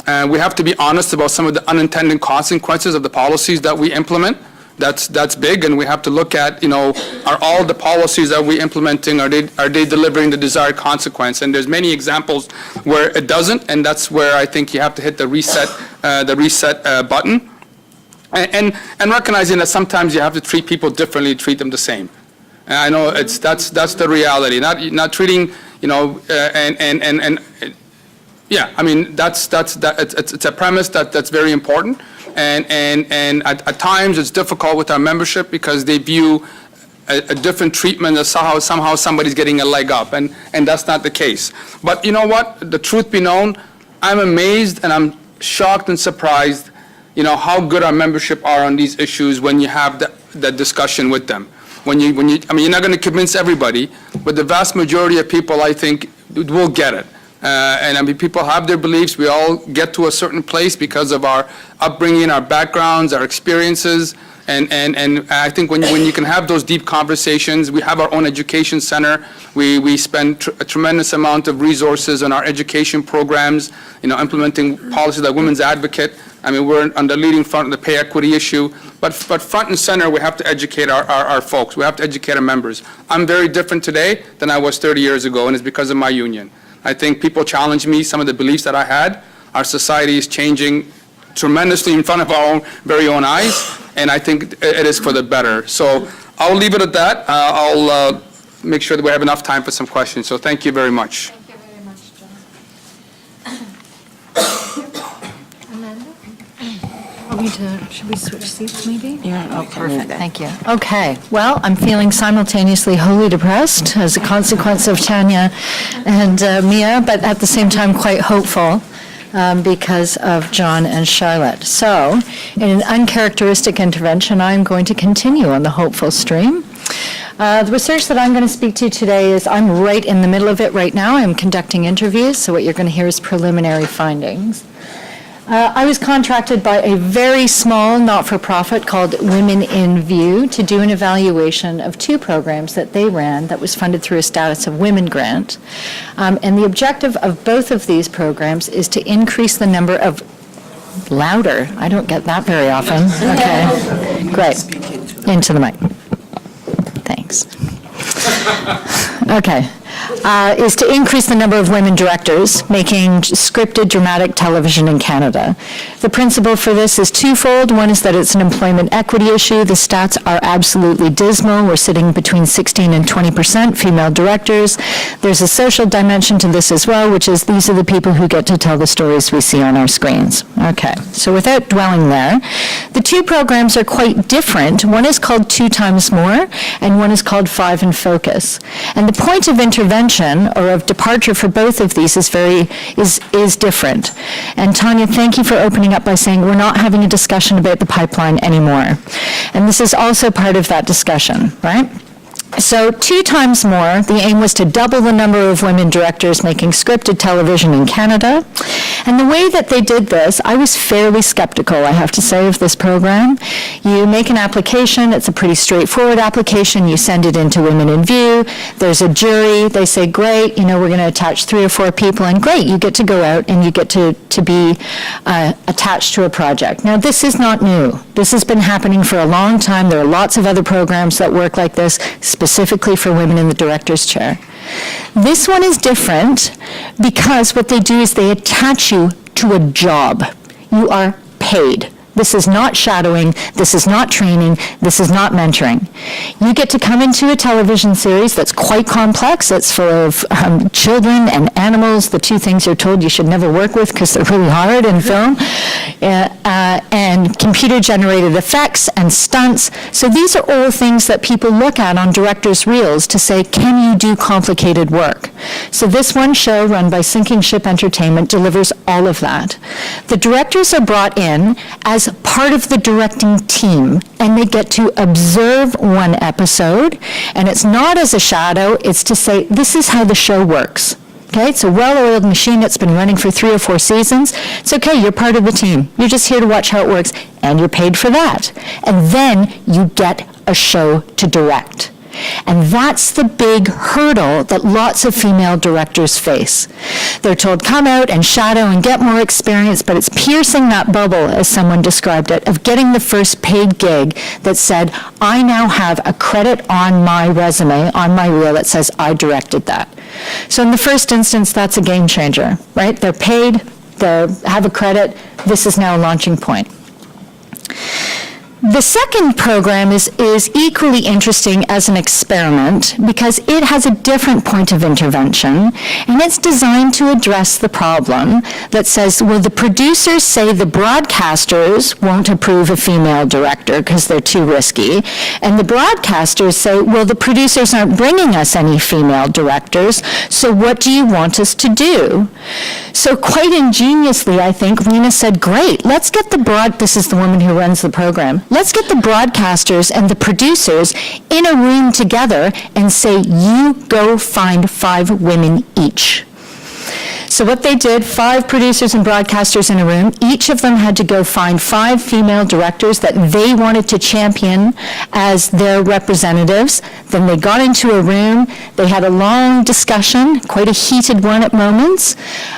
We have to be honest about some of the unintended consequences of the policies that we implement. That's big, and we have to look at, are all the policies that we're implementing, are they delivering the desired consequence? And there's many examples where it doesn't, and that's where I think you have to hit the reset button. And recognizing that sometimes you have to treat people differently, treat them the same. And I know that's the reality. Not treating, I mean it's a premise that's very important. And at times it's difficult with our membership because they view a different treatment as somehow somebody's getting a leg up, and that's not the case. But you know what? The truth be known, I'm amazed and I'm shocked and surprised how good our membership are on these issues when you have that discussion with them. I mean, you're not going to convince everybody, but the vast majority of people, I think, will get it. And I mean, people have their beliefs. We all get to a certain place because of our upbringing, our backgrounds, our experiences. And I think when you can have those deep conversations, we have our own education center. We spend a tremendous amount of resources on our education programs, implementing policies like Women's Advocate. I mean, we're on the leading front of the pay equity issue. But front and center, we have to educate our folks. We have to educate our members. I'm very different today than I was 30 years ago, and it's because of my union. I think people challenge me, some of the beliefs that I had. Our society is changing tremendously in front of our very own eyes, and I think it is for the better. So I'll leave it at that. I'll make sure that we have enough time for some questions. So thank you very much. Thank you very much, John. Amanda? Should we switch seats maybe? Yeah, Oh, perfect, thank you. Okay, well, I'm feeling simultaneously wholly depressed as a consequence of Tanya and Mia, but at the same time quite hopeful because of John and Charlotte. So, in an uncharacteristic intervention, I'm going to continue on the hopeful stream. The research that I'm going to speak to today is, I'm right in the middle of it right now. I'm conducting interviews, so what you're going to hear is preliminary findings. I was contracted by a very small not-for-profit called Women in View to do an evaluation of 2 programs that they ran that was funded through a Status of Women grant. And the objective of both of these programs is to increase the number of louder. I don't get that very often. Okay, great. Into the mic. Thanks. Okay. Is to increase the number of women directors making scripted dramatic television in Canada. The principle for this is twofold. One is that it's an employment equity issue. The stats are absolutely dismal. We're sitting between 16 and 20% female directors. There's a social dimension to this as well, which is these are the people who get to tell the stories we see on our screens. Okay, so without dwelling there, the 2 programs are quite different. One is called 2 Times More, and one is called 5 in Focus. And the point of intervention or of departure for both of these is different. And Tanya, thank you for opening up by saying we're not having a discussion about the pipeline anymore. And this is also part of that discussion, right? So 2 Times More, the aim was to double the number of women directors making scripted television in Canada. And the way that they did this, I was fairly skeptical, I have to say, of this program. You make an application, it's a pretty straightforward application, you send it into Women in View, there's a jury, they say, great, we're going to attach 3 or 4 people, and great, you get to go out and you get to be attached to a project. Now, this is not new. This has been happening for a long time. There are lots of other programs that work like this, specifically for women in the director's chair. This one is different because what they do is they attach you to a job. You are paid. This is not shadowing, this is not training, this is not mentoring. You get to come into a television series that's quite complex. It's full of children and animals, the 2 things you're told you should never work with because they're really hard in film, and computer-generated effects and stunts. So these are all things that people look at on directors' reels to say, can you do complicated work? So this one show run by Sinking Ship Entertainment delivers all of that. The directors are brought in as part of the directing team, and they get to observe one episode, and it's not as a shadow, it's to say, this is how the show works. Okay, it's a well-oiled machine that's been running for 3 or 4 seasons. It's okay, you're part of the team. You're just here to watch how it works, and you're paid for that. And then you get a show to direct. And that's the big hurdle that lots of female directors face. They're told, come out and shadow and get more experience, but it's piercing that bubble, as someone described it, of getting the first paid gig that said, I now have a credit on my resume, on my reel that says I directed that. So in the first instance, that's a game changer, right? They're paid, they have a credit, this is now a launching point. The second program is equally interesting as an experiment because it has a different point of intervention, and it's designed to address the problem that says, well, the producers say the broadcasters won't approve a female director because they're too risky, and the broadcasters say, well, the producers aren't bringing us any female directors, so what do you want us to do? So quite ingeniously, I think, Rena said, great, let's get this is the woman who runs the program, let's get the broadcasters and the producers in a room together and say, you go find 5 women each. So what they did, 5 producers and broadcasters in a room, each of them had to go find 5 female directors that they wanted to champion as their representatives. Then they got into a room, they had a long discussion, quite a heated one at moments,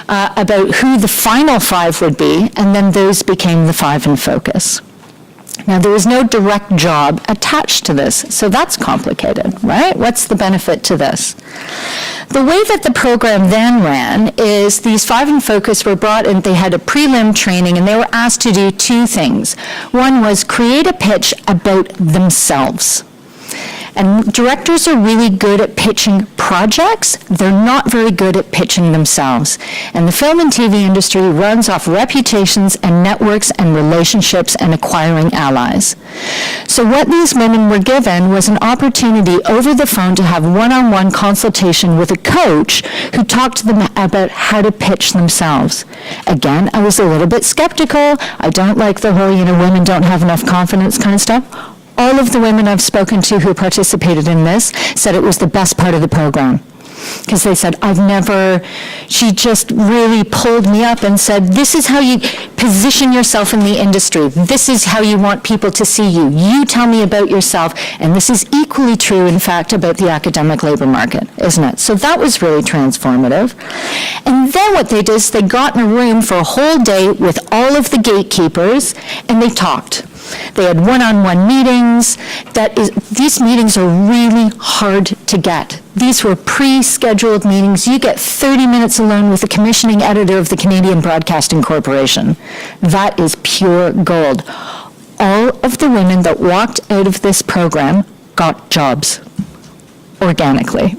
about who the final 5 would be, and then those became the 5 in Focus. Now, there is no direct job attached to this, so that's complicated, right? What's the benefit to this? The way that the program then ran is these 5 in Focus were brought in, they had a prelim training, and they were asked to do 2 things. One was create a pitch about themselves. And directors are really good at pitching projects. They're not very good at pitching themselves. And the film and TV industry runs off reputations and networks and relationships and acquiring allies. So what these women were given was an opportunity over the phone to have one-on-one consultation with a coach who talked to them about how to pitch themselves. Again, I was a little bit skeptical. I don't like the whole, women don't have enough confidence kind of stuff. All of the women I've spoken to who participated in this said it was the best part of the program. because they said, she just really pulled me up and said, this is how you position yourself in the industry. This is how you want people to see you. You tell me about yourself. And this is equally true, in fact, about the academic labor market, isn't it? So that was really transformative. And then what they did is they got in a room for a whole day with all of the gatekeepers, and they talked. They had one-on-one meetings. These meetings are really hard to get. These were pre-scheduled meetings. You get 30 minutes alone with the commissioning editor of the Canadian Broadcasting Corporation. That is pure gold. All of the women that walked out of this program got jobs organically.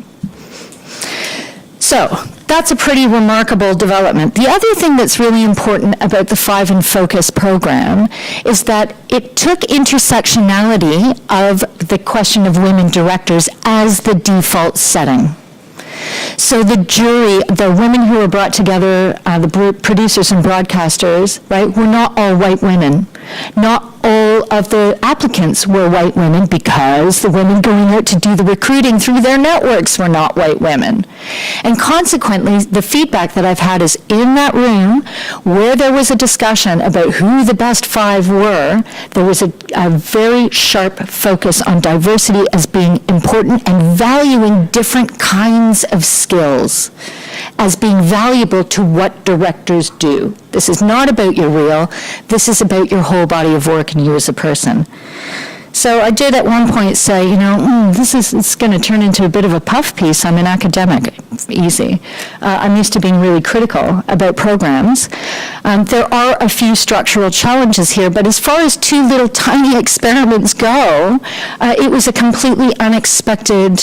So that's a pretty remarkable development. The other thing that's really important about the 5 in Focus program is that it took intersectionality of the question of women directors as the default setting. So the jury, the women who were brought together, the producers and broadcasters, right, were not all white women. Not all of the applicants were white women because the women going out to do the recruiting through their networks were not white women. And consequently, the feedback that I've had is in that room where there was a discussion about who the best 5 were, there was a very sharp focus on diversity as being important and valuing different kinds of skills as being valuable to what directors do. This is not about your reel. This is about your whole body of work and you as a person. So I did at one point say, it's going to turn into a bit of a puff piece. I'm an academic. Easy. I'm used to being really critical about programs. There are a few structural challenges here, but as far as 2 little tiny experiments go, it was a completely unexpected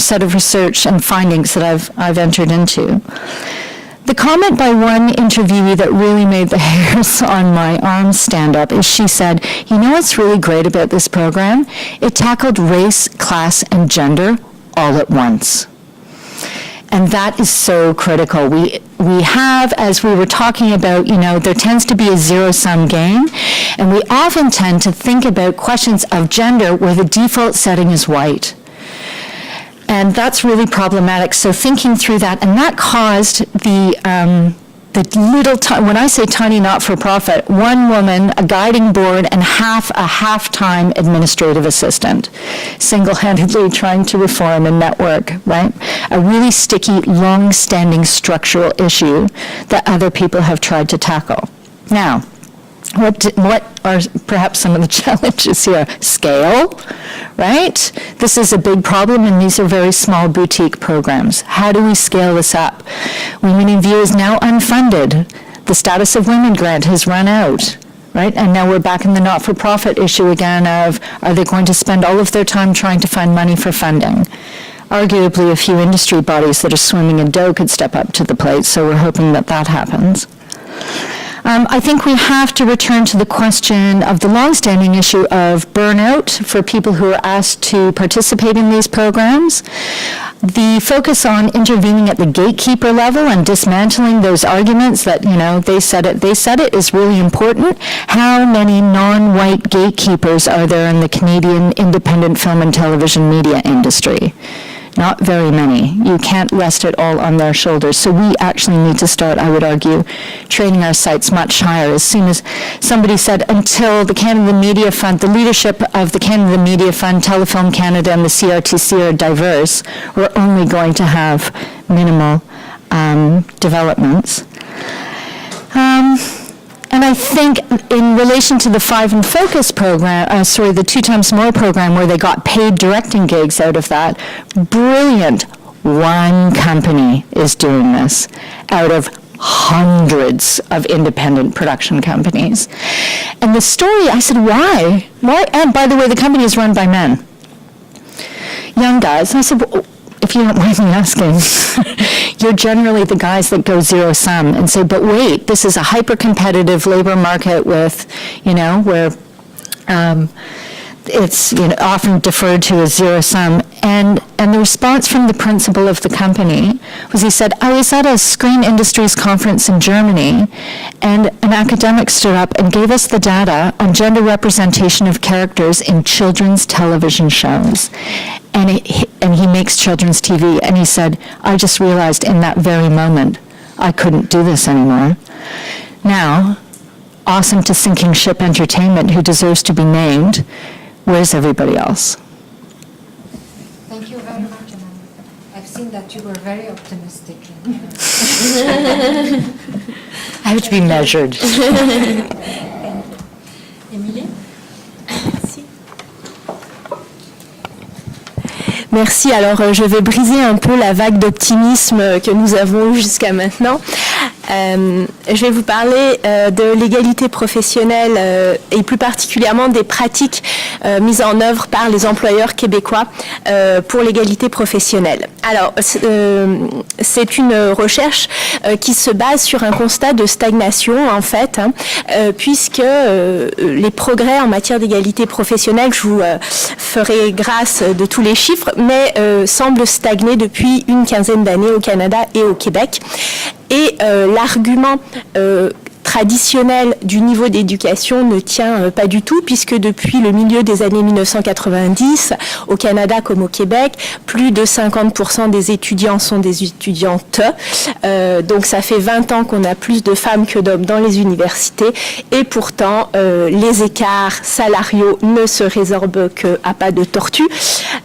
set of research and findings that I've entered into. The comment by one interviewee that really made the hairs on my arms stand up is she said, what's really great about this program? It tackled race, class, and gender all at once. And that is so critical. We have, as we were talking about, there tends to be a zero-sum game, and we often tend to think about questions of gender where the default setting is white. And that's really problematic. So thinking through that, and that caused the little, when I say tiny not-for-profit, 1 woman, a guiding board, and a half-time administrative assistant, single-handedly trying to reform a network, right? A really sticky, long-standing structural issue that other people have tried to tackle. Now, what are perhaps some of the challenges here? Scale, right? This is a big problem, and these are very small boutique programs. How do we scale this up? Women in View is now unfunded. The Status of Women grant has run out, right? And now we're back in the not-for-profit issue again of, are they going to spend all of their time trying to find money for funding? Arguably, a few industry bodies that are swimming in dough could step up to the plate, so we're hoping that that happens. I think we have to return to the question of the longstanding issue of burnout for people who are asked to participate in these programs. The focus on intervening at the gatekeeper level and dismantling those arguments that, they said it is really important. How many non-white gatekeepers are there in the Canadian independent film and television media industry? Not very many. You can't rest it all on their shoulders. So we actually need to start, I would argue, training our sights much higher. As soon as somebody said, until the Canada Media Fund, the leadership of the Canada Media Fund, Telefilm Canada, and the CRTC are diverse, we're only going to have minimal developments. And I think in relation to the 5 in Focus program, the 2 times more program where they got paid directing gigs out of that, brilliant. 1 company is doing this out of hundreds of independent production companies. And the story, I said, why? Why? And by the way, the company is run by men. Young guys. And I said, well, if you don't mind me asking, you're generally the guys that go zero-sum and say, but wait, this is a hyper-competitive labor market with, where it's often deferred to as zero sum. And the response from the principal of the company was, he said, I was at a Screen Industries conference in Germany, and an academic stood up and gave us the data on gender representation of characters in children's television shows. And he makes children's TV, and he said, I just realized in that very moment I couldn't do this anymore. Now, awesome to Sinking Ship Entertainment, who deserves to be named, where's everybody else? Thank you very much, Amanda. I've seen that you were very optimistic. I have to be measured. Émilie? Merci. Alors, je vais briser un peu la vague d'optimisme que nous avons eue jusqu'à maintenant. Je vais vous parler de l'égalité professionnelle et plus particulièrement des pratiques mises en œuvre par les employeurs québécois pour l'égalité professionnelle. Alors, c'est une recherche qui se base sur un constat de stagnation, en fait, puisque les progrès en matière d'égalité professionnelle, je vous ferai grâce de tous les chiffres, mais semblent stagner depuis une quinzaine d'années au Canada et au Québec. Et l'argument traditionnel du niveau d'éducation ne tient pas du tout, puisque depuis le milieu des années 1990, au Canada comme au Québec, plus de 50% des étudiants sont des étudiantes. Donc ça fait 20 ans qu'on a plus de femmes que d'hommes dans les universités, et pourtant les écarts salariaux ne se résorbent qu'à pas de tortue.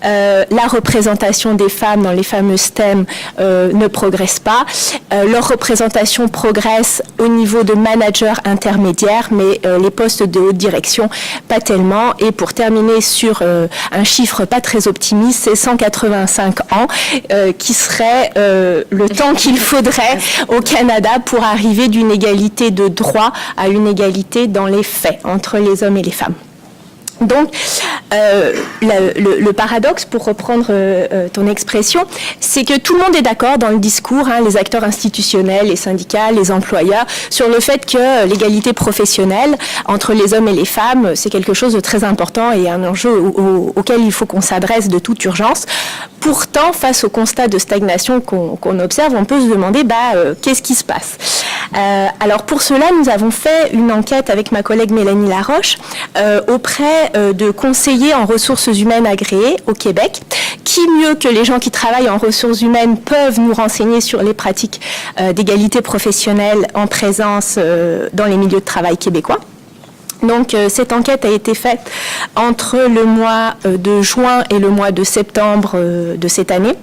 La représentation des femmes dans les fameux STEM ne progresse pas. Leur représentation progresse au niveau de managers intermédiaires, mais les postes de haute direction, pas tellement. Et pour terminer sur un chiffre pas très optimiste, c'est 185 ans qui serait le temps qu'il faudrait au Canada pour arriver d'une égalité de droit à une égalité dans les faits entre les hommes et les femmes. Donc, le paradoxe, pour reprendre ton expression, c'est que tout le monde est d'accord dans le discours, les acteurs institutionnels, les syndicats, les employeurs, sur le fait que l'égalité professionnelle entre les hommes et les femmes, c'est quelque chose de très important et un enjeu auquel il faut qu'on s'adresse de toute urgence. Pourtant, face au constat de stagnation qu'on observe, on peut se demander qu'est-ce qui se passe. Alors pour cela, nous avons fait une enquête avec ma collègue Mélanie Laroche auprès de conseillers en ressources humaines agréés au Québec. Qui mieux que les gens qui travaillent en ressources humaines peuvent nous renseigner sur les pratiques d'égalité professionnelle en présence dans les milieux de travail québécois. Donc, cette enquête a été faite entre le mois de juin et le mois de septembre de cette année.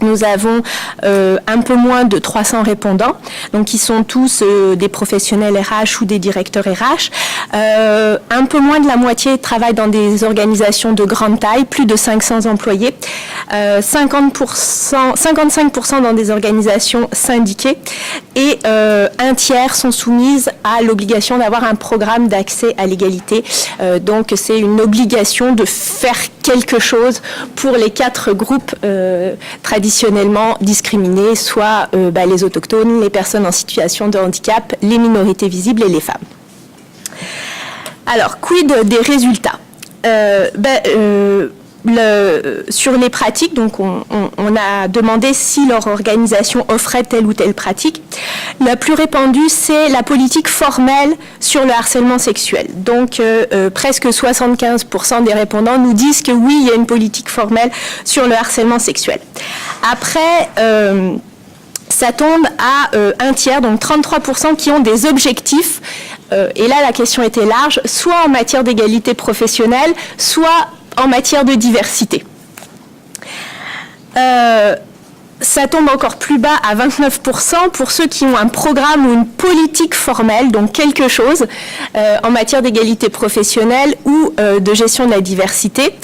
Nous avons un peu moins de 300 répondants, donc qui sont tous des professionnels RH ou des directeurs RH. Un peu moins de la moitié travaillent dans des organisations de grande taille, plus de 500 employés, 55% dans des organisations syndiquées, et un tiers sont soumises à l'obligation d'avoir un programme d'accès à l'égalité. Donc c'est une obligation de faire quelque chose pour les 4 groupes traditionnellement discriminés, soit les autochtones, les personnes en situation de handicap, les minorités visibles et les femmes. Alors, quid des résultats? Sur les pratiques, donc on a demandé si leur organisation offrait telle ou telle pratique. La plus répandue, c'est la politique formelle sur le harcèlement sexuel. Donc presque 75% des répondants nous disent que oui, il y a une politique formelle sur le harcèlement sexuel. Après, ça tombe à un tiers, donc 33% qui ont des objectifs. Et là, la question était large, soit en matière d'égalité professionnelle, soit en matière de diversité. Ça tombe encore plus bas à 29% pour ceux qui ont un programme ou une politique formelle, donc quelque chose en matière d'égalité professionnelle ou de gestion de la diversité.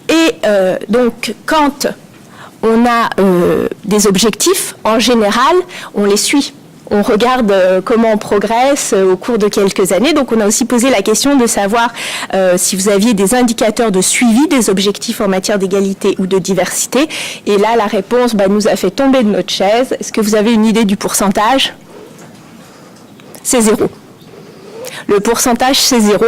Et donc, quand on a des objectifs, en général, on les suit. On regarde comment on progresse au cours de quelques années. Donc, on a aussi posé la question de savoir si vous aviez des indicateurs de suivi des objectifs en matière d'égalité ou de diversité. Et là, la réponse nous a fait tomber de notre chaise. Est-ce que vous avez une idée du pourcentage? C'est 0. Le pourcentage, c'est 0.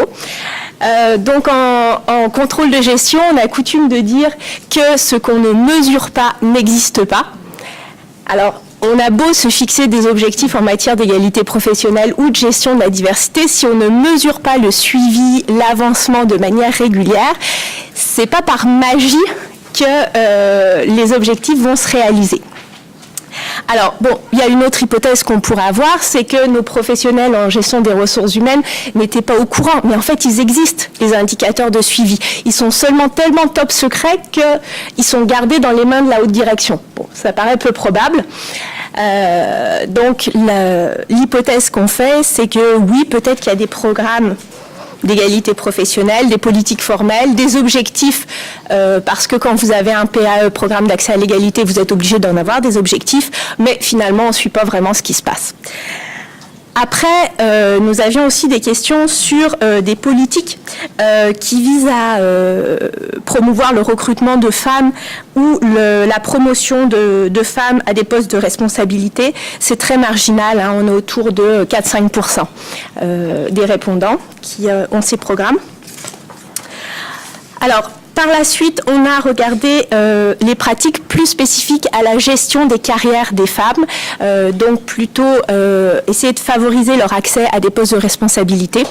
Donc en contrôle de gestion, on a coutume de dire que ce qu'on ne mesure pas n'existe pas. Alors, on a beau se fixer des objectifs en matière d'égalité professionnelle ou de gestion de la diversité, si on ne mesure pas le suivi, l'avancement de manière régulière, c'est pas par magie que les objectifs vont se réaliser. Alors, bon, il y a une autre hypothèse qu'on pourrait avoir, c'est que nos professionnels en gestion des ressources humaines n'étaient pas au courant. Mais en fait, ils existent, les indicateurs de suivi. Ils sont seulement tellement top secrets qu'ils sont gardés dans les mains de la haute direction. Bon, ça paraît peu probable. Donc, l'hypothèse qu'on fait, c'est que oui, peut-être qu'il y a des programmes d'égalité professionnelle, des politiques formelles, des objectifs, parce que quand vous avez un PAE, programme d'accès à l'égalité, vous êtes obligé d'en avoir des objectifs, mais finalement, on ne suit pas vraiment ce qui se passe. Après, nous avions aussi des questions sur des politiques qui visent à promouvoir le recrutement de femmes ou la promotion de femmes à des postes de responsabilité. C'est très marginal, hein, on est autour de 4-5% des répondants qui ont ces programmes. Alors, par la suite, on a regardé les pratiques plus spécifiques à la gestion des carrières des femmes, donc plutôt essayer de favoriser leur accès à des postes de responsabilité.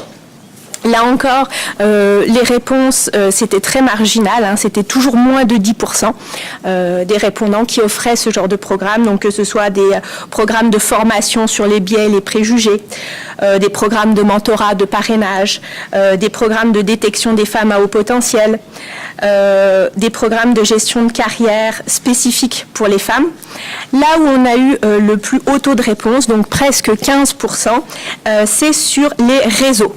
Là encore, les réponses, c'était très marginal, hein, c'était toujours moins de 10% des répondants qui offraient ce genre de programme, donc que ce soit des programmes de formation sur les biais et les préjugés, des programmes de mentorat, de parrainage, des programmes de détection des femmes à haut potentiel, des programmes de gestion de carrière spécifiques pour les femmes. Là où on a eu le plus haut taux de réponse, donc presque 15%, c'est sur les réseaux.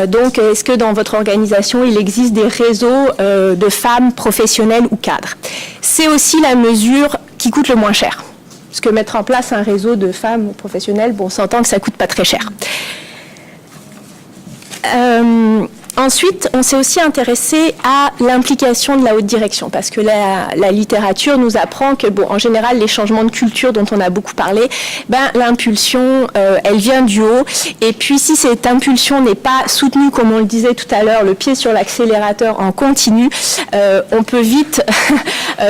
Donc, est-ce que dans votre organisation, il existe des réseaux de femmes professionnelles ou cadres? C'est aussi la mesure qui coûte le moins cher. Parce que mettre en place un réseau de femmes professionnelles, bon, on s'entend que ça ne coûte pas très cher. Ensuite, on s'est aussi intéressé à l'implication de la haute direction, parce que la littérature nous apprend que, bon, en général, les changements de culture dont on a beaucoup parlé, l'impulsion, elle vient du haut. Et puis, si cette impulsion n'est pas soutenue, comme on le disait tout à l'heure, le pied sur l'accélérateur en continu, on peut vite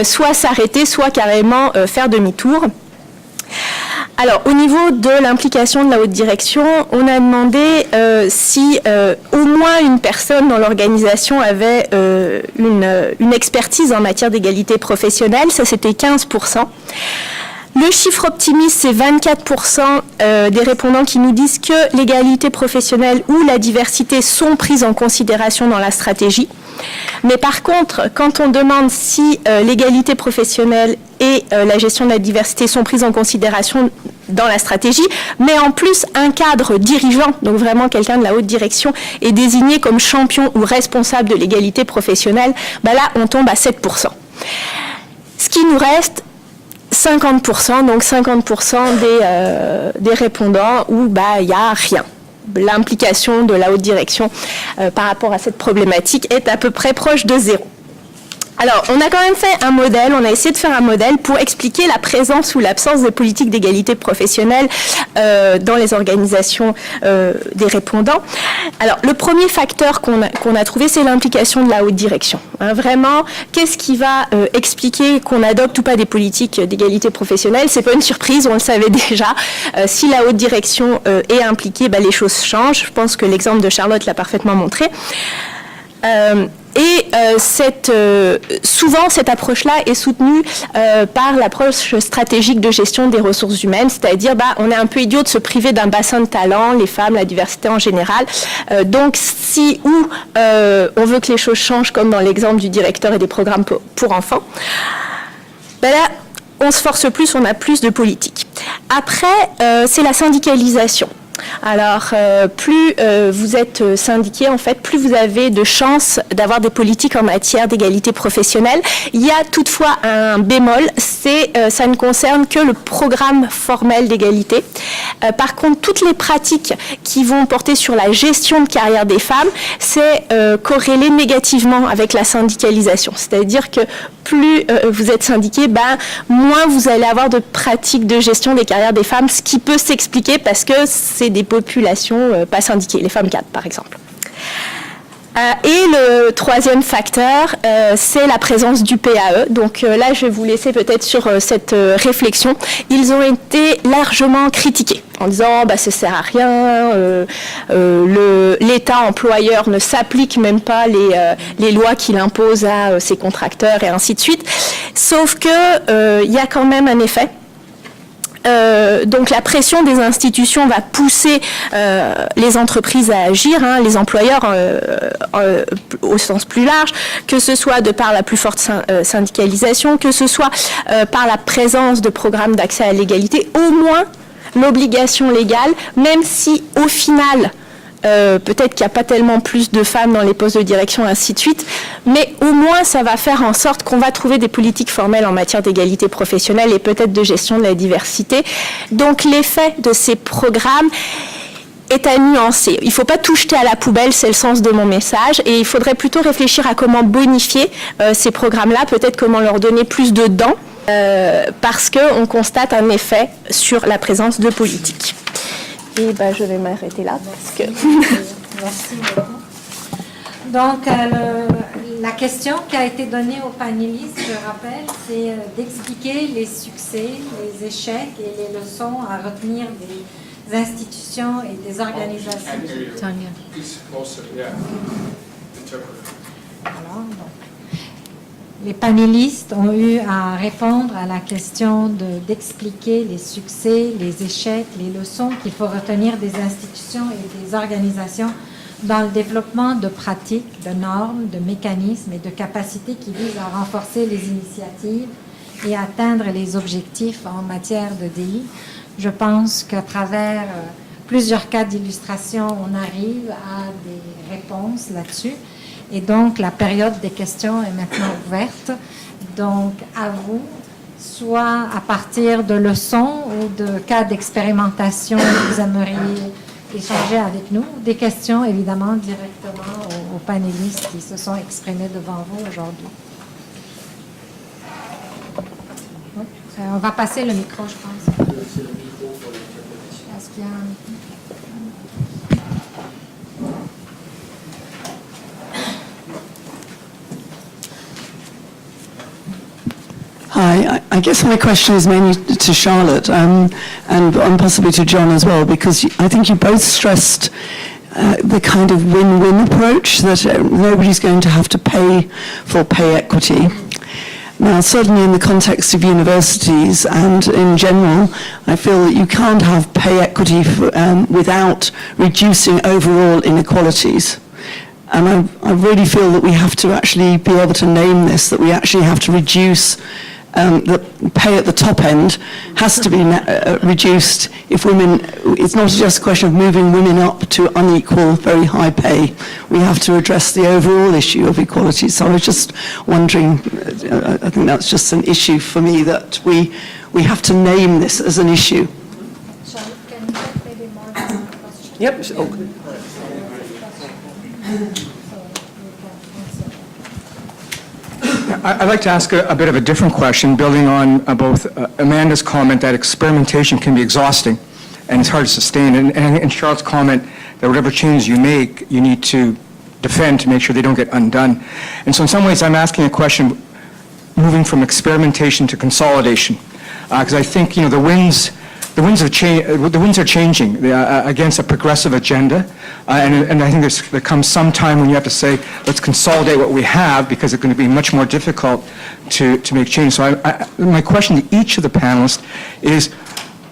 soit s'arrêter, soit carrément faire demi-tour. Alors, au niveau de l'implication de la haute direction, on a demandé si au moins une personne dans l'organisation avait une expertise en matière d'égalité professionnelle. Ça, c'était 15%. Le chiffre optimiste, c'est 24% des répondants qui nous disent que l'égalité professionnelle ou la diversité sont prises en considération dans la stratégie. Mais par contre, quand on demande si l'égalité professionnelle et la gestion de la diversité sont prises en considération dans la stratégie, mais en plus un cadre dirigeant, donc vraiment quelqu'un de la haute direction, est désigné comme champion ou responsable de l'égalité professionnelle, là on tombe à 7%. Ce qui nous reste, 50%, donc 50% des répondants où il n'y a rien. L'implication de la haute direction par rapport à cette problématique est à peu près proche de zéro. Alors, on a quand même fait un modèle, on a essayé de faire un modèle pour expliquer la présence ou l'absence de politique d'égalité professionnelle dans les organisations des répondants. Alors, le premier facteur qu'on a trouvé, c'est l'implication de la haute direction. Vraiment, qu'est-ce qui va expliquer qu'on adopte ou pas des politiques d'égalité professionnelle? C'est pas une surprise, on le savait déjà. Si la haute direction est impliquée, les choses changent. Je pense que l'exemple de Charlotte l'a parfaitement montré. Souvent, cette approche-là est soutenue par l'approche stratégique de gestion des ressources humaines, c'est-à-dire on est un peu idiot de se priver d'un bassin de talent, les femmes, la diversité en général. Donc, si on veut que les choses changent, comme dans l'exemple du directeur et des programmes pour enfants, là, on se force plus, on a plus de politique. Après, c'est la syndicalisation. Alors, plus vous êtes syndiqué, en fait, plus vous avez de chances d'avoir des politiques en matière d'égalité professionnelle. Il y a toutefois un bémol, ça ne concerne que le programme formel d'égalité. Par contre, toutes les pratiques qui vont porter sur la gestion de carrière des femmes, c'est corrélé négativement avec la syndicalisation. C'est-à-dire que plus vous êtes syndiqué, moins vous allez avoir de pratiques de gestion des carrières des femmes, ce qui peut s'expliquer parce que c'est des populations pas syndiquées, les femmes cadres par exemple. Et le troisième facteur, c'est la présence du PAE. Donc là, je vais vous laisser peut-être sur cette réflexion. Ils ont été largement critiqués en disant ça sert à rien, l'État employeur ne s'applique même pas les lois qu'il impose à ses contracteurs et ainsi de suite. Sauf que il y a quand même un effet. Donc la pression des institutions va pousser les entreprises à agir, les employeurs au sens plus large, que ce soit de par la plus forte syndicalisation, que ce soit par la présence de programmes d'accès à l'égalité, au moins l'obligation légale, même si au final peut-être qu'il n'y a pas tellement plus de femmes dans les postes de direction, ainsi de suite, mais au moins ça va faire en sorte qu'on va trouver des politiques formelles en matière d'égalité professionnelle et peut-être de gestion de la diversité. Donc l'effet de ces programmes est à nuancer. Il ne faut pas tout jeter à la poubelle, c'est le sens de mon message, et il faudrait plutôt réfléchir à comment bonifier ces programmes-là, peut-être comment leur donner plus de dents, parce qu'on constate un effet sur la présence de politiques. Et je vais m'arrêter là. Merci beaucoup. Donc, la question qui a été donnée aux panélistes, je rappelle, c'est d'expliquer les succès, les échecs et les leçons à retenir des institutions et des organisations. Alors, les panélistes ont eu à répondre à la question d'expliquer les succès, les échecs, les leçons qu'il faut retenir des institutions et des organisations dans le développement de pratiques, de normes, de mécanismes et de capacités qui visent à renforcer les initiatives et atteindre les objectifs en matière de DI. Je pense qu'à travers plusieurs cas d'illustration, on arrive à des réponses là-dessus. Et donc, la période des questions est maintenant ouverte. Donc, à vous, soit à partir de leçons ou de cas d'expérimentation que vous aimeriez échanger avec nous, des questions évidemment directement aux panélistes qui se sont exprimés devant vous aujourd'hui. On va passer le micro, je pense. Est-ce qu'il y a un micro? Hi, I guess my question is mainly to Charlotte and possibly to John as well, because I think you both stressed the kind of win-win approach, that nobody's going to have to pay for pay equity. Now, certainly in the context of universities and in general, I feel that you can't have pay equity without reducing overall inequalities. And I really feel that we have to actually be able to name this, that we actually have to reduce the pay at the top end has to be reduced if women, it's not just a question of moving women up to unequal, very high pay. We have to address the overall issue of equality. So I was just wondering, I think that's just an issue for me, that we have to name this as an issue. Charlotte, can you take maybe more questions? Yep. I'd like to ask a bit of a different question, building on both Amanda's comment that experimentation can be exhausting and it's hard to sustain, and Charlotte's comment that whatever changes you make, you need to defend to make sure they don't get undone. And so in some ways, I'm asking a question moving from experimentation to consolidation, because I think, the winds are changing against a progressive agenda, and I think there comes some time when you have to say, let's consolidate what we have, because it's going to be much more difficult to make change. So my question to each of the panelists is,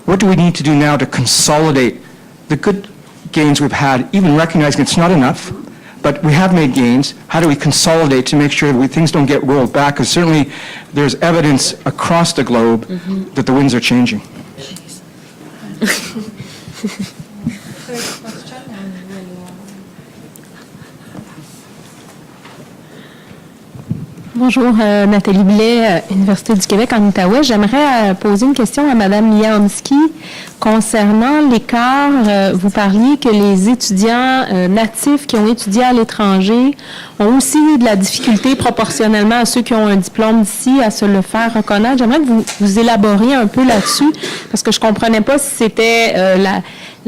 what do we need to do now to consolidate the good gains we've had, even recognizing it's not enough, but we have made gains? How do we consolidate to make sure things don't get rolled back? Because certainly there's evidence across the globe that the winds are changing. Bonjour, Nathalie Blais, Université du Québec en Outaouais. J'aimerais poser une question à Mme Liamski concernant l'écart. Vous parliez que les étudiants natifs qui ont étudié à l'étranger ont aussi eu de la difficulté proportionnellement à ceux qui ont un diplôme d'ici à se le faire reconnaître. J'aimerais que vous élaboriez un peu là-dessus, parce que je ne comprenais pas si c'était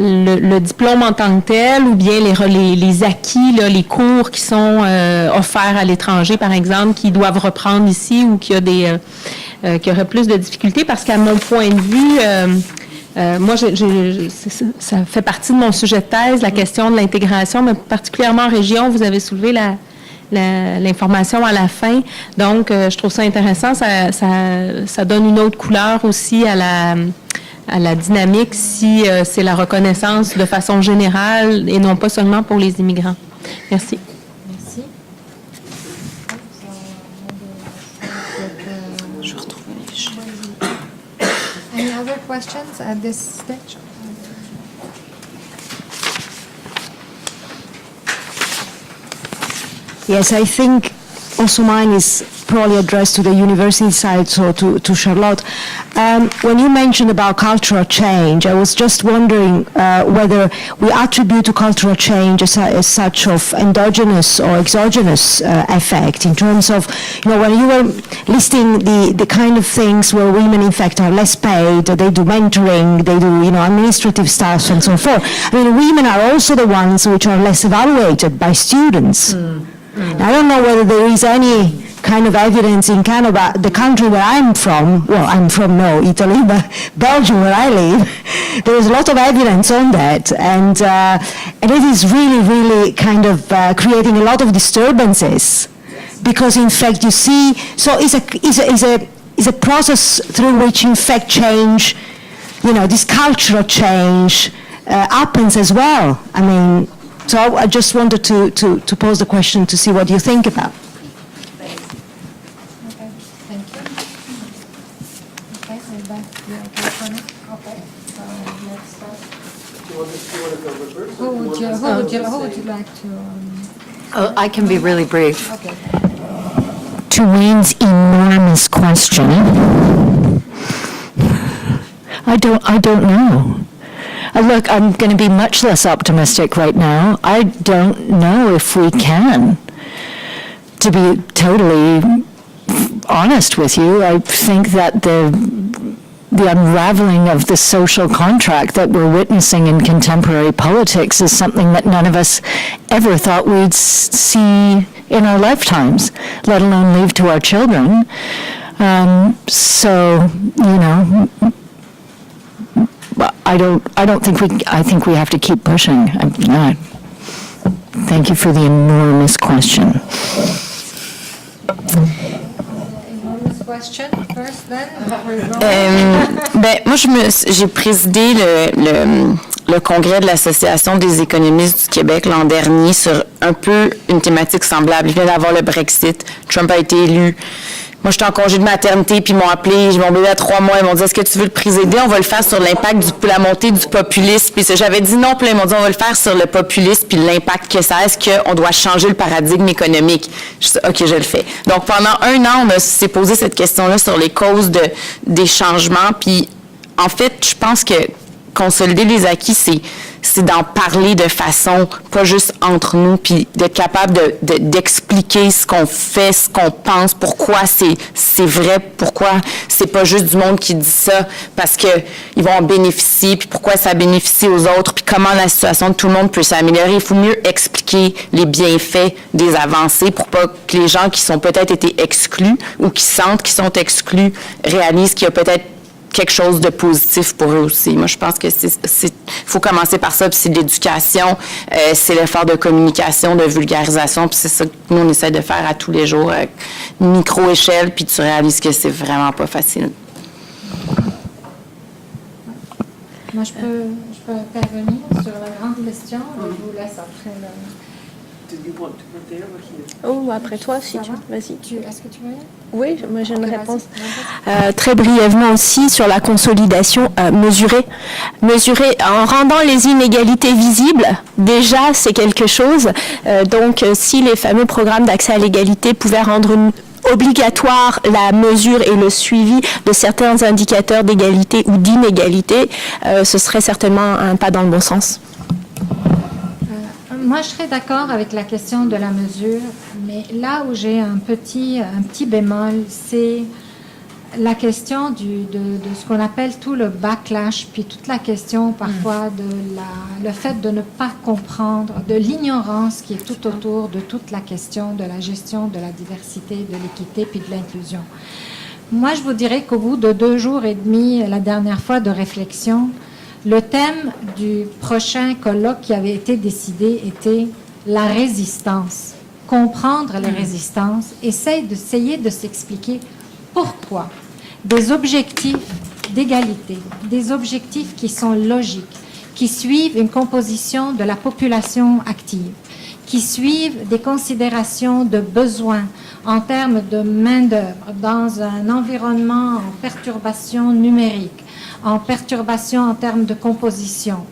le diplôme en tant que tel ou bien les acquis, là, les cours qui sont offerts à l'étranger, par exemple, qui doivent reprendre ici ou qui y aurait plus de difficultés? Parce qu'à mon point de vue, moi, ça fait partie de mon sujet de thèse, la question de l'intégration, mais particulièrement en région, vous avez soulevé l'information à la fin. Donc, je trouve ça intéressant. Ça donne une autre couleur aussi à la dynamique si c'est la reconnaissance de façon générale et non pas seulement pour les immigrants. Merci. Merci. Je vais retrouver les chiffres. Any other questions at this stage? Yes, I think also mine is probably addressed to the university side, so to Charlotte. When you mentioned about cultural change, I was just wondering whether we attribute to cultural change as such of endogenous or exogenous effect in terms of, when you were listing the kind of things where women in fact are less paid, they do mentoring, they do, administrative stuff and so forth. I mean, women are also the ones which are less evaluated by students. I don't know whether there is any kind of evidence in Canada, the country where I'm from, Italy, but Belgium where I live, there is a lot of evidence on that, and it is really, really kind of creating a lot of disturbances, because in fact you see, so it's a process through which in fact change, this cultural change happens as well. I mean, so I just wanted to pose the question to see what you think about. Okay, thank you. Okay, we're back to the electronic. Okay, so let's start. Who would you like to? I can be really brief. Okay. To Wayne's enormous question, I don't know. Look, I'm going to be much less optimistic right now. I don't know if we can. To be totally honest with you, I think that the unraveling of the social contract that we're witnessing in contemporary politics is something that none of us ever thought we'd see in our lifetimes, let alone leave to our children. I think we have to keep pushing. Thank you for the enormous question. Enormous question first, then. Moi, j'ai présidé le congrès de l'Association des économistes du Québec l'an dernier sur un peu une thématique semblable. Il vient d'avoir le Brexit. Trump a été élu. Moi, j'étais en congé de maternité, puis ils m'ont appelé, j'ai mon bébé à 3 mois, ils m'ont dit « Est-ce que tu veux le présider? On va le faire sur l'impact de la montée du populisme. » Puis j'avais dit non, puis là, ils m'ont dit « On va le faire sur le populisme, puis l'impact que ça a. Est-ce qu'on doit changer le paradigme économique? » Je dis « OK, je le fais. » Donc, pendant 1 an, on s'est posé cette question-là sur les causes des changements, puis en fait, je pense que consolider les acquis, c'est d'en parler de façon, pas juste entre nous, puis d'être capable d'expliquer ce qu'on fait, ce qu'on pense, pourquoi c'est vrai, pourquoi c'est pas juste du monde qui dit ça, parce qu'ils vont en bénéficier, puis pourquoi ça bénéficie aux autres, puis comment la situation de tout le monde peut s'améliorer. Il faut mieux expliquer les bienfaits des avancées pour pas que les gens qui sont peut-être été exclus ou qui sentent qu'ils sont exclus réalisent qu'il y a peut-être quelque chose de positif pour eux aussi. Moi, je pense que faut commencer par ça, puis c'est l'éducation, c'est l'effort de communication, de vulgarisation, puis c'est ça que nous, on essaie de faire à tous les jours, à micro-échelle, puis tu réalises que c'est vraiment pas facile. Moi, je peux intervenir sur la grande question. Je vous laisse après le... Oh, après toi, si Ça tu va? veux. Vas-y. Est-ce que tu veux? Oui, moi j'ai une Ok, réponse. vas-y. Très brièvement aussi sur la consolidation mesurée. Mesurer en rendant les inégalités visibles, déjà c'est quelque chose. Donc si les fameux programmes d'accès à l'égalité pouvaient rendre obligatoire la mesure et le suivi de certains indicateurs d'égalité ou d'inégalité, ce serait certainement un pas dans le bon sens. Moi, je serais d'accord avec la question de la mesure, mais là où j'ai un petit bémol, c'est la question de ce qu'on appelle tout le backlash, puis toute la question parfois de le fait de ne pas comprendre, de l'ignorance qui est tout autour de toute la question de la gestion de la diversité, de l'équité, puis de l'inclusion. Moi, je vous dirais qu'au bout de 2 jours et demi, la dernière fois de réflexion, le thème du prochain colloque qui avait été décidé était la résistance. Comprendre les résistances, essayer de s'expliquer pourquoi. Des objectifs d'égalité, des objectifs qui sont logiques, qui suivent une composition de la population active, qui suivent des considérations de besoins en termes de main-d'œuvre dans un environnement en perturbation numérique, en perturbation en termes de composition,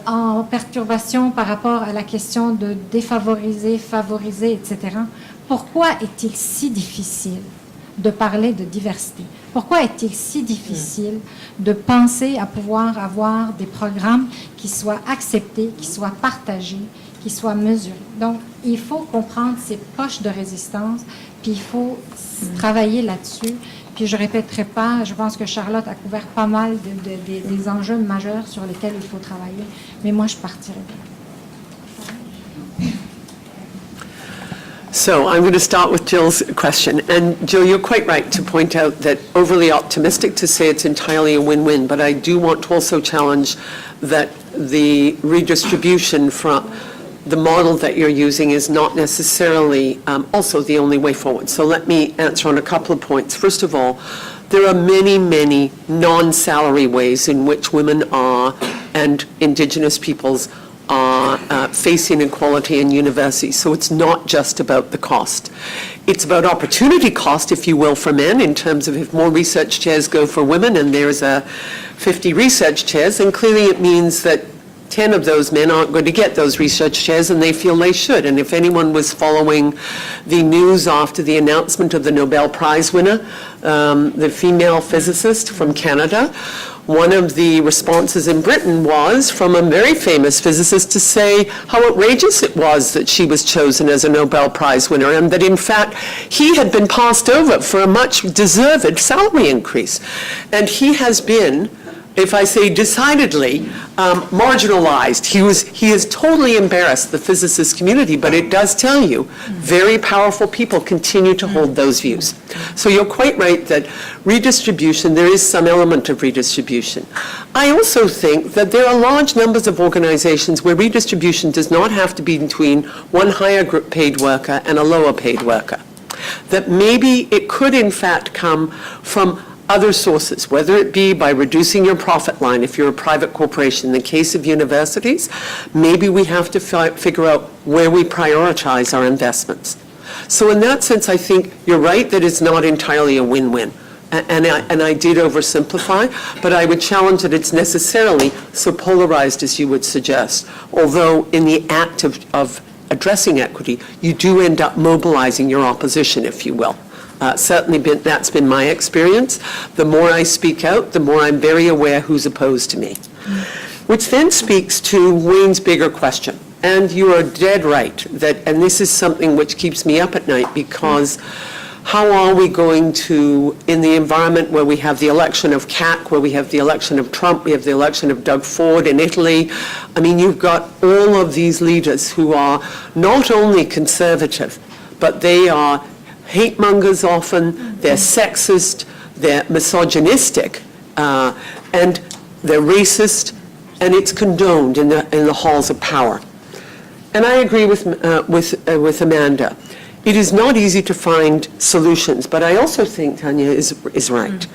en perturbation par rapport à la question de défavoriser, favoriser, etc. Pourquoi est-il si difficile de parler de diversité? Pourquoi est-il si difficile de penser à pouvoir avoir des programmes qui soient acceptés, qui soient partagés, qui soient mesurés? Donc, il faut comprendre ces poches de résistance, puis il faut travailler là-dessus. Puis je ne répéterai pas, je pense que Charlotte a couvert pas mal des enjeux majeurs sur lesquels il faut travailler, mais moi je partirai bien. So I'm going to start with Jill's question. And Jill, you're quite right to point out that overly optimistic to say it's entirely a win-win, but I do want to also challenge that the redistribution from the model that you're using is not necessarily also the only way forward. So let me answer on a couple of points. First of all, there are many, many non-salary ways in which women are and Indigenous peoples are facing inequality in universities. So it's not just about the cost. It's about opportunity cost, if you will, for men in terms of if more research chairs go for women and there's 50 research chairs, then clearly it means that 10 of those men aren't going to get those research chairs, and they feel they should. And if anyone was following the news after the announcement of the Nobel Prize winner, the female physicist from Canada, one of the responses in Britain was from a very famous physicist to say how outrageous it was that she was chosen as a Nobel Prize winner, and that in fact he had been passed over for a much deserved salary increase. And he has been, if I say decidedly, marginalized. He has totally embarrassed the physicist community, but it does tell you very powerful people continue to hold those views. So you're quite right that redistribution, there is some element of redistribution. I also think that there are large numbers of organizations where redistribution does not have to be between one higher paid worker and a lower paid worker. That maybe it could in fact come from other sources, whether it be by reducing your profit line if you're a private corporation. In the case of universities, maybe we have to figure out where we prioritize our investments. So in that sense, I think you're right that it's not entirely a win-win. And I did oversimplify, but I would challenge that it's necessarily so polarized as you would suggest. Although in the act of addressing equity, you do end up mobilizing your opposition, if you will. Certainly that's been my experience. The more I speak out, the more I'm very aware who's opposed to me. Which then speaks to Wayne's bigger question. And you are dead right that, and this is something which keeps me up at night, because how are we going to, in the environment where we have the election of CAC, where we have the election of Trump, we have the election of Doug Ford in Italy. I mean, you've got all of these leaders who are not only conservative, but they are hate mongers often, they're sexist, they're misogynistic, and they're racist, and it's condoned in the halls of power. And I agree with Amanda. It is not easy to find solutions, but I also think Tanya is right.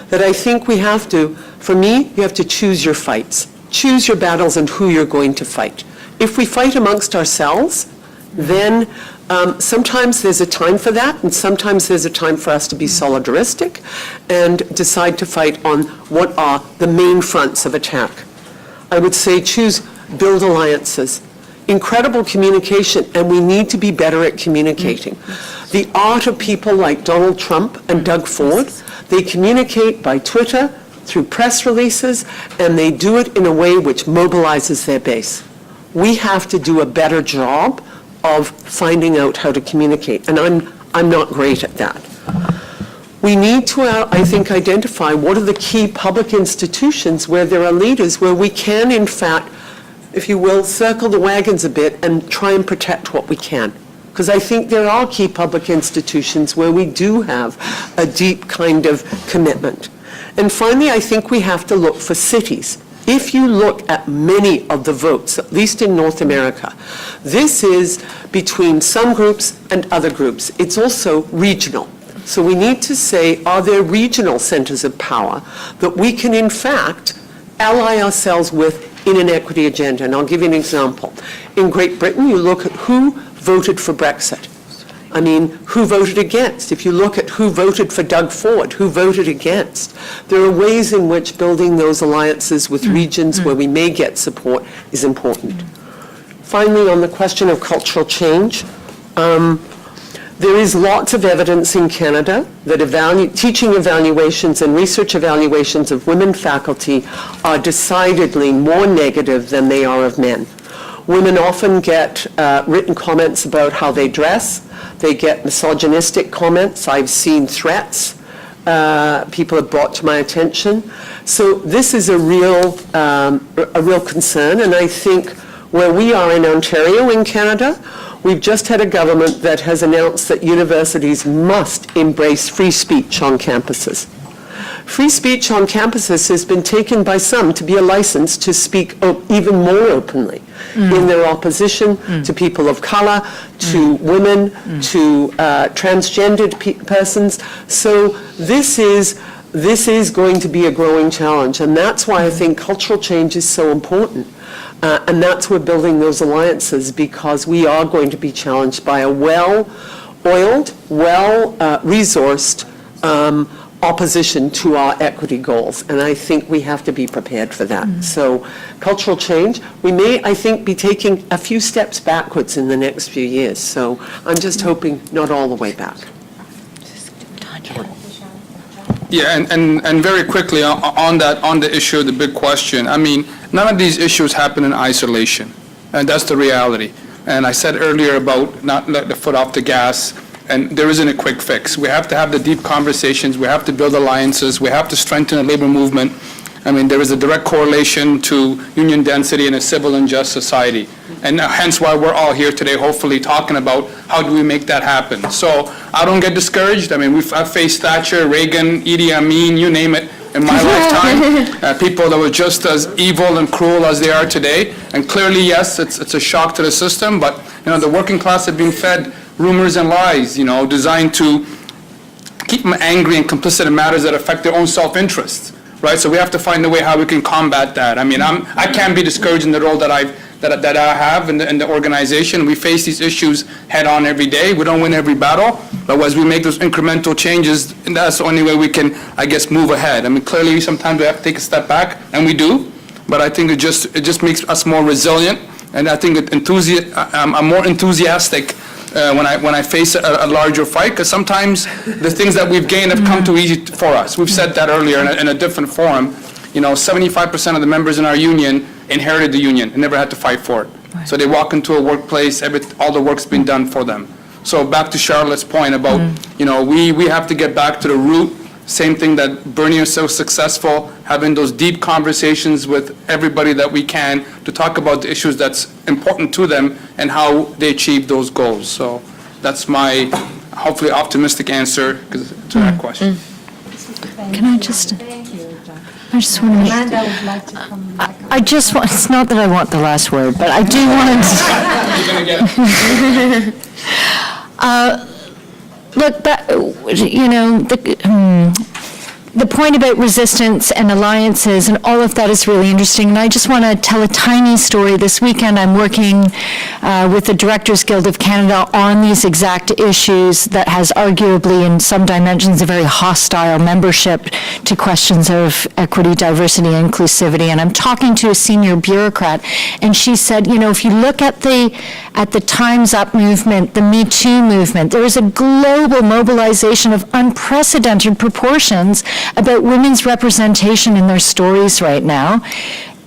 That I think we have to, for me, you have to choose your fights. Choose your battles and who you're going to fight. If we fight amongst ourselves, then sometimes there's a time for that, and sometimes there's a time for us to be solidaristic and decide to fight on what are the main fronts of attack. I would say build alliances. Incredible communication, and we need to be better at communicating. The art of people like Donald Trump and Doug Ford, they communicate by Twitter, through press releases, and they do it in a way which mobilizes their base. We have to do a better job of finding out how to communicate, and I'm not great at that. we need to, I think, identify what are the key public institutions where there are leaders, where we can, in fact, if you will, circle the wagons a bit and try and protect what we can. Because I think there are key public institutions where we do have a deep kind of commitment. And finally, I think we have to look for cities. If you look at many of the votes, at least in North America, this is between some groups and other groups. It's also regional. So we need to say, are there regional centers of power that we can, in fact, ally ourselves with in an equity agenda? And I'll give you an example. In Great Britain, you look at who voted for Brexit. I mean, who voted against? If you look at who voted for Doug Ford, who voted against, there are ways in which building those alliances with regions where we may get support is important. Finally, on the question of cultural change, there is lots of evidence in Canada that teaching evaluations and research evaluations of women faculty are decidedly more negative than they are of men. Women often get written comments about how they dress. They get misogynistic comments. I've seen threats people have brought to my attention. So this is a real concern, and I think where we are in Ontario, in Canada, we've just had a government that has announced that universities must embrace free speech on campuses. Free speech on campuses has been taken by some to be a license to speak even more openly in their opposition to people of color, to women, to transgendered persons. So this is going to be a growing challenge, and that's why I think cultural change is so important. And that's why we're building those alliances, because we are going to be challenged by a well-oiled, well-resourced opposition to our equity goals. And I think we have to be prepared for that. So cultural change, we may, I think, be taking a few steps backwards in the next few years. So I'm just hoping not all the way back. Yeah, and very quickly on the issue of the big question, I mean, none of these issues happen in isolation, and that's the reality. And I said earlier about not let the foot off the gas, and there isn't a quick fix. We have to have the deep conversations, we have to build alliances, we have to strengthen the labor movement. I mean, there is a direct correlation to union density in a civil and just society. And hence why we're all here today, hopefully talking about how do we make that happen. So I don't get discouraged. I mean, I've faced Thatcher, Reagan, Idi Amin, you name it, in my lifetime. People that were just as evil and cruel as they are today. And clearly, yes, it's a shock to the system, but the working class have been fed rumors and lies, designed to keep them angry and complicit in matters that affect their own self-interest. Right, so we have to find a way how we can combat that. I mean, I can't be discouraged in the role that I have in the organization. We face these issues head on every day. We don't win every battle, but as we make those incremental changes, and that's the only way we can, I guess, move ahead. I mean, clearly sometimes we have to take a step back, and we do. But I think it just makes us more resilient, and I think I'm more enthusiastic when I face a larger fight, because sometimes the things that we've gained have come too easy for us. We've said that earlier in a different forum. 75% of the members in our union inherited the union and never had to fight for it. Right. So they walk into a workplace, all the work's been done for them. So back to Charlotte's point about, we have to get back to the root. Same thing that Bernie is so successful, having those deep conversations with everybody that we can to talk about the issues that's important to them and how they achieve those goals. So that's my hopefully optimistic answer to that question. Can I just... Thank you, John. I just want to make... Amanda would like to come back. I just want, it's not that I want the last word, but I do want to... You're going to get Look, the point about resistance and alliances and all of that is really interesting. And I just want to tell a tiny story. This weekend, I'm working with the Directors Guild of Canada on these exact issues that has arguably, in some dimensions, a very hostile membership to questions of equity, diversity, and inclusivity. And I'm talking to a senior bureaucrat, and she said, if you look at the Time's Up movement, the Me Too movement, there is a global mobilization of unprecedented proportions about women's representation in their stories right now.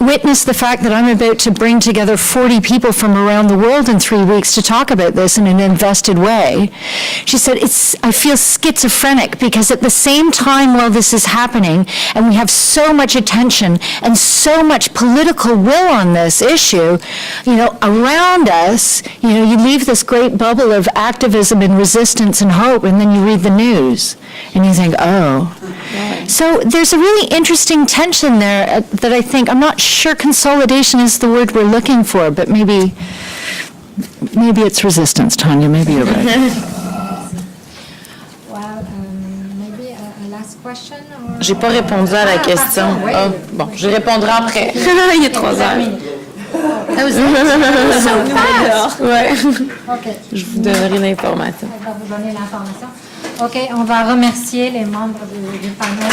witness the fact that I'm about to bring together 40 people from around the world in 3 weeks to talk about this in an invested way. She said, I feel schizophrenic because at the same time while this is happening, and we have so much attention and so much political will on this issue, around us, you leave this great bubble of activism and resistance and hope, and then you read the news, and you think, oh. So there's a really interesting tension there that I think, I'm not sure consolidation is the word we're looking for, but maybe it's resistance, Tanya, maybe you're right. Well, maybe a last question? Or... J'ai pas répondu à la question. Pardon, oui. Ah, bon, je répondrai après. Il est 3 heures. Ouais. OK. Je vous donnerai l'information. Elle va vous donner l'information. OK, on va remercier les membres du panel.